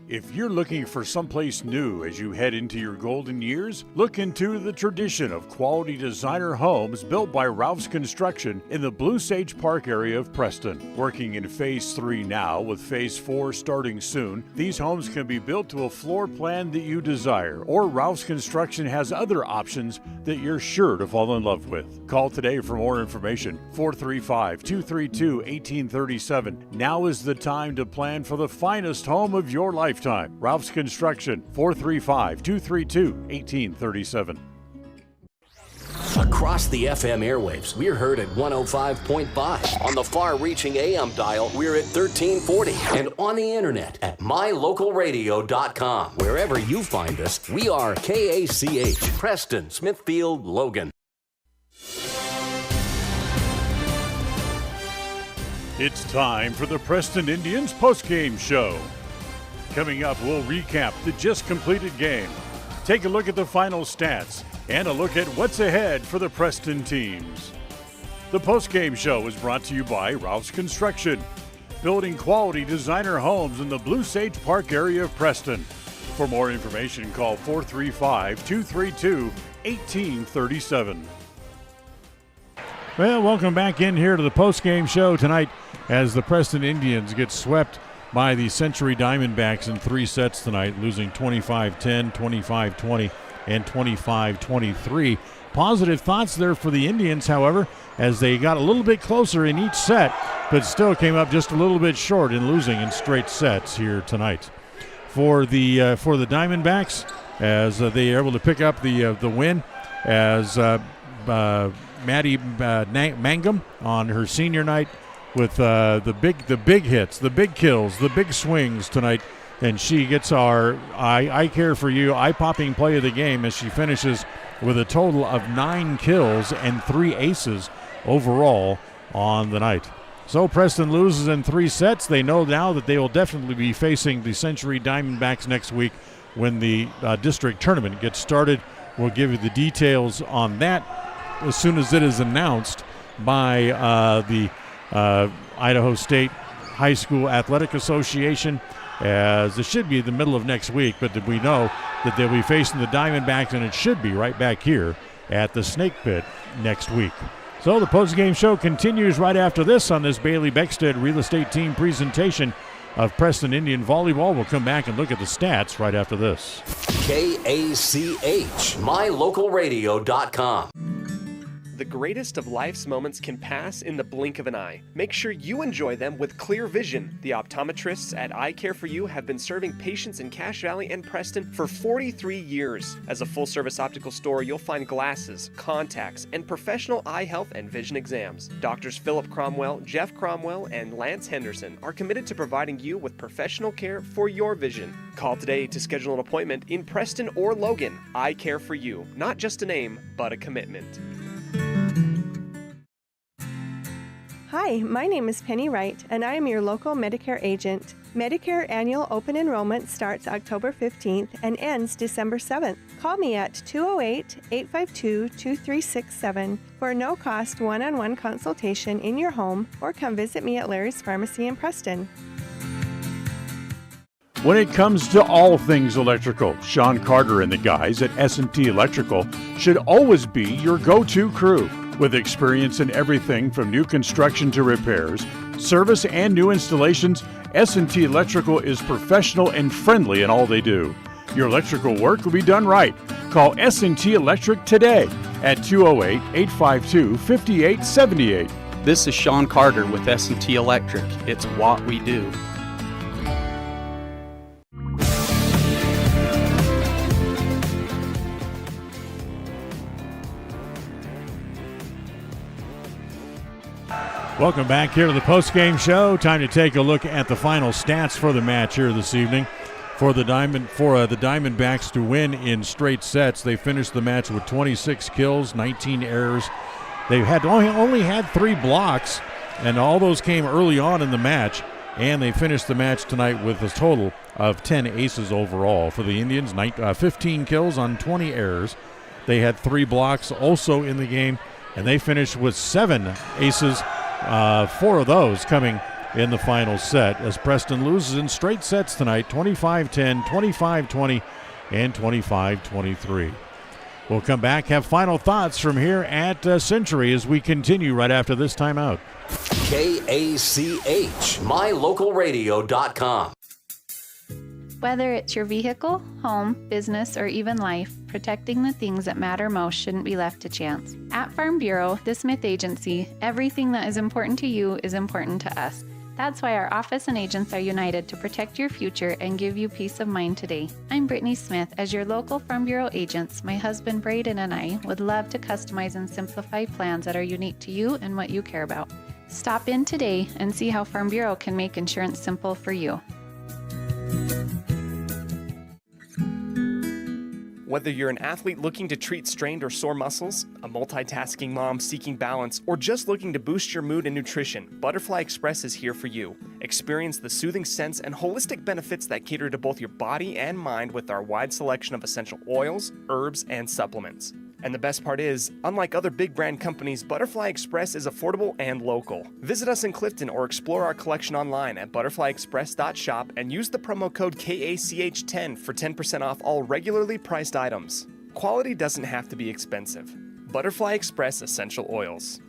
If you're looking for someplace new as you head into your golden years, look into the tradition of quality designer homes built by Ralph's Construction in the Blue Sage Park area of Preston. Working in Phase 3 now, with Phase 4 starting soon, these homes can be built to a floor plan that you desire, or Ralph's Construction has other options that you're sure to fall in love with. Call today for more information, 435-232-1837. Now is the time to plan for the finest home of your lifetime. Ralph's Construction, 435-232-1837. Across the FM airwaves, we're heard at 105.5. On the far-reaching AM dial, we're at 1340. And on the internet at mylocalradio.com. Wherever you find us, we are KACH, Preston, Smithfield, Logan. It's time for the Preston Indians postgame show. Coming up, we'll recap the just completed game, take a look at the final stats, and a look at what's ahead for the Preston teams. The postgame show is brought to you by Ralph's Construction, building quality designer homes in the Blue Sage Park area of Preston. For more information, call 435-232-1837. Well, welcome back in here to the postgame show tonight as the Preston Indians get swept by the Century Diamondbacks in 3 sets tonight, losing 25-10, 25-20, and 25-23. Positive thoughts there for the Indians, however, as they got a little bit closer in each set, but still came up just a little bit short in losing in straight sets here tonight. For the Diamondbacks, as they are able to pick up the win, as Maddie Mangum on her senior night, with the big hits, the big kills, the big swings tonight. And she gets our I Care For You eye-popping play of the game as she finishes with a total of 9 kills and 3 aces overall on the night. So Preston loses in 3 sets. They know now that they will definitely be facing the Century Diamondbacks next week when the district tournament gets started. We'll give you the details on that as soon as it is announced by the Idaho State High School Athletic Association, as it should be the middle of next week, but we know that they'll be facing the Diamondbacks, and it should be right back here at the Snake Pit next week. So the postgame show continues right after this on this Bailey Beckstead Real Estate Team presentation of Preston Indian Volleyball. We'll come back and look at the stats right after this. KACH, mylocalradio.com. The greatest of life's moments can pass in the blink of an eye. Make sure you enjoy them with clear vision. The optometrists at Eye Care For You have been serving patients in Cache Valley and Preston for 43 years. As a full-service optical store, you'll find glasses, contacts, and professional eye health and vision exams. Doctors Philip Cromwell, Jeff Cromwell, and Lance Henderson are committed to providing you with professional care for your vision. Call today to schedule an appointment in Preston or Logan. Eye Care For You, not just a name, but a commitment. Hi, my name is Penny Wright, and I am your local Medicare agent. Medicare annual open enrollment starts October 15th and ends December 7th. Call me at 208-852-2367 for a no-cost one-on-one consultation in your home, or come visit me at Larry's Pharmacy in Preston. When it comes to all things electrical, Sean Carter and the guys at S&T Electrical should always be your go-to crew. With experience in everything from new construction to repairs, service, and new installations, S&T Electrical is professional and friendly in all they do. Your electrical work will be done right. Call S&T Electric today at 208-852-5878. This is Sean Carter with S&T Electric. It's what we do. Welcome back here to the post-game show. Time to take a look at the final stats for the match here this evening. For the Diamondbacks to win in straight sets, they finished the match with 26 kills, 19 errors. They had only had 3 blocks, and all those came early on in the match. And they finished the match tonight with a total of 10 aces overall. For the Indians, 15 kills on 20 errors. They had 3 blocks also in the game, and they finished with 7 aces. 4 of those coming in the final set, as Preston loses in straight sets tonight, 25-10, 25-20, and 25-23. We'll come back, have final thoughts from here at Century as we continue right after this timeout. KACH, mylocalradio.com. Whether it's your vehicle, home, business, or even life, protecting the things that matter most shouldn't be left to chance. At Farm Bureau, the Smith Agency, everything that is important to you is important to us. That's why our office and agents are united to protect your future and give you peace of mind today. I'm Brittany Smith. As your local Farm Bureau agents, my husband Braden and I would love to customize and simplify plans that are unique to you and what you care about. Stop in today and see how Farm Bureau can make insurance simple for you. Whether you're an athlete looking to treat strained or sore muscles, a multitasking mom seeking balance, or just looking to boost your mood and nutrition, Butterfly Express is here for you. Experience the soothing scents and holistic benefits that cater to both your body and mind with our wide selection of essential oils, herbs, and supplements. And the best part is, unlike other big brand companies, Butterfly Express is affordable and local. Visit us in Clifton or explore our collection online at butterflyexpress.shop and use the promo code KACH10 for 10% off all regularly priced items. Quality doesn't have to be expensive. Butterfly Express Essential Oils.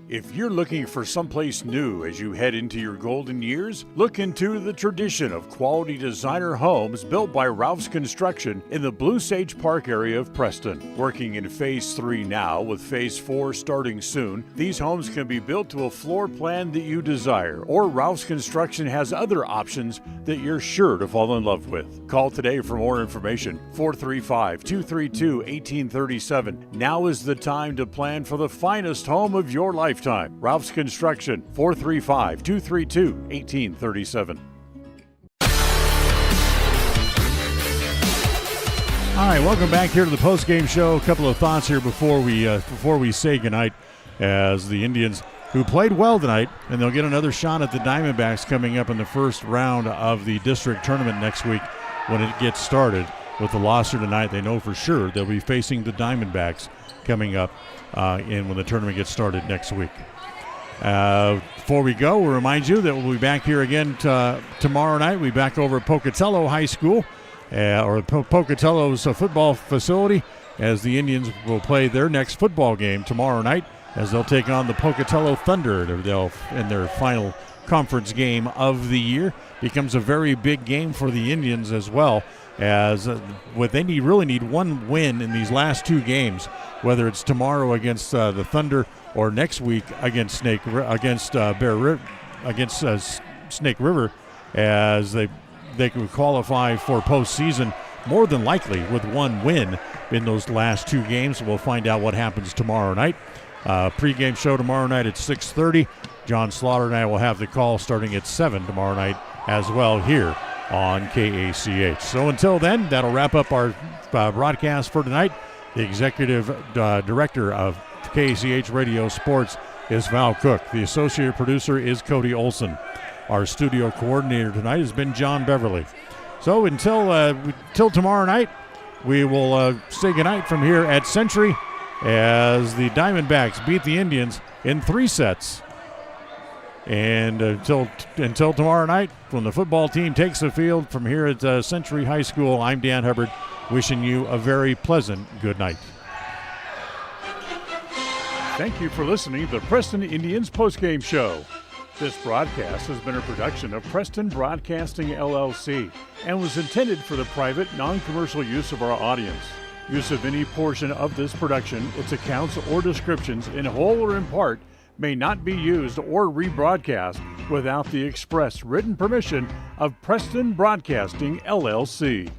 If you're looking for someplace new as you head into your golden years, look into the tradition of quality designer homes built by Ralph's Construction in the Blue Sage Park area of Preston. Working in Phase 3 now, with Phase 4 starting soon, these homes can be built to a floor plan that you desire, or Ralph's Construction has other options that you're sure to fall in love with. Call today for more information, 435-232-1837. Now is the time to plan for the finest home of your lifetime. Ralph's Construction, 435-232-1837. All right, welcome back here to the post-game show. A couple of thoughts here before we say goodnight, as the Indians, who played well tonight, and they'll get another shot at the Diamondbacks coming up in the first round of the district tournament next week when it gets started. With the loss here tonight, they know for sure they'll be facing the Diamondbacks coming up when the tournament gets started next week. Before we go, we'll remind you that we'll be back here again tomorrow night. We'll be back over at Pocatello High School, or Pocatello's football facility, as the Indians will play their next football game tomorrow night, as they'll take on the Pocatello Thunder in their final conference game of the year. Becomes a very big game for the Indians as well, as they really need one win in these last 2 games, whether it's tomorrow against the Thunder or next week against Snake River, as they can qualify for postseason more than likely with one win in those last 2 games. We'll find out what happens tomorrow night. Pre-game show tomorrow night at 6:30. John Slaughter and I will have the call starting at 7 tomorrow night as well here on KACH. So until then, that'll wrap up our broadcast for tonight. The executive director of KACH Radio Sports, is Val Cook. The associate producer is Cody Olson. Our studio coordinator tonight has been John Beverly. So until tomorrow night, we will say goodnight from here at Century as the Diamondbacks beat the Indians in 3 sets. And until tomorrow night, when the football team takes the field from here at Century High School, I'm Dan Hubbard, wishing you a very pleasant good night. Thank you for listening to the Preston Indians postgame show. This broadcast has been a production of Preston Broadcasting, LLC, and was intended for the private, non-commercial use of our audience. Use of any portion of this production, its accounts or descriptions, in whole or in part, may not be used or rebroadcast without the express written permission of Preston Broadcasting, LLC.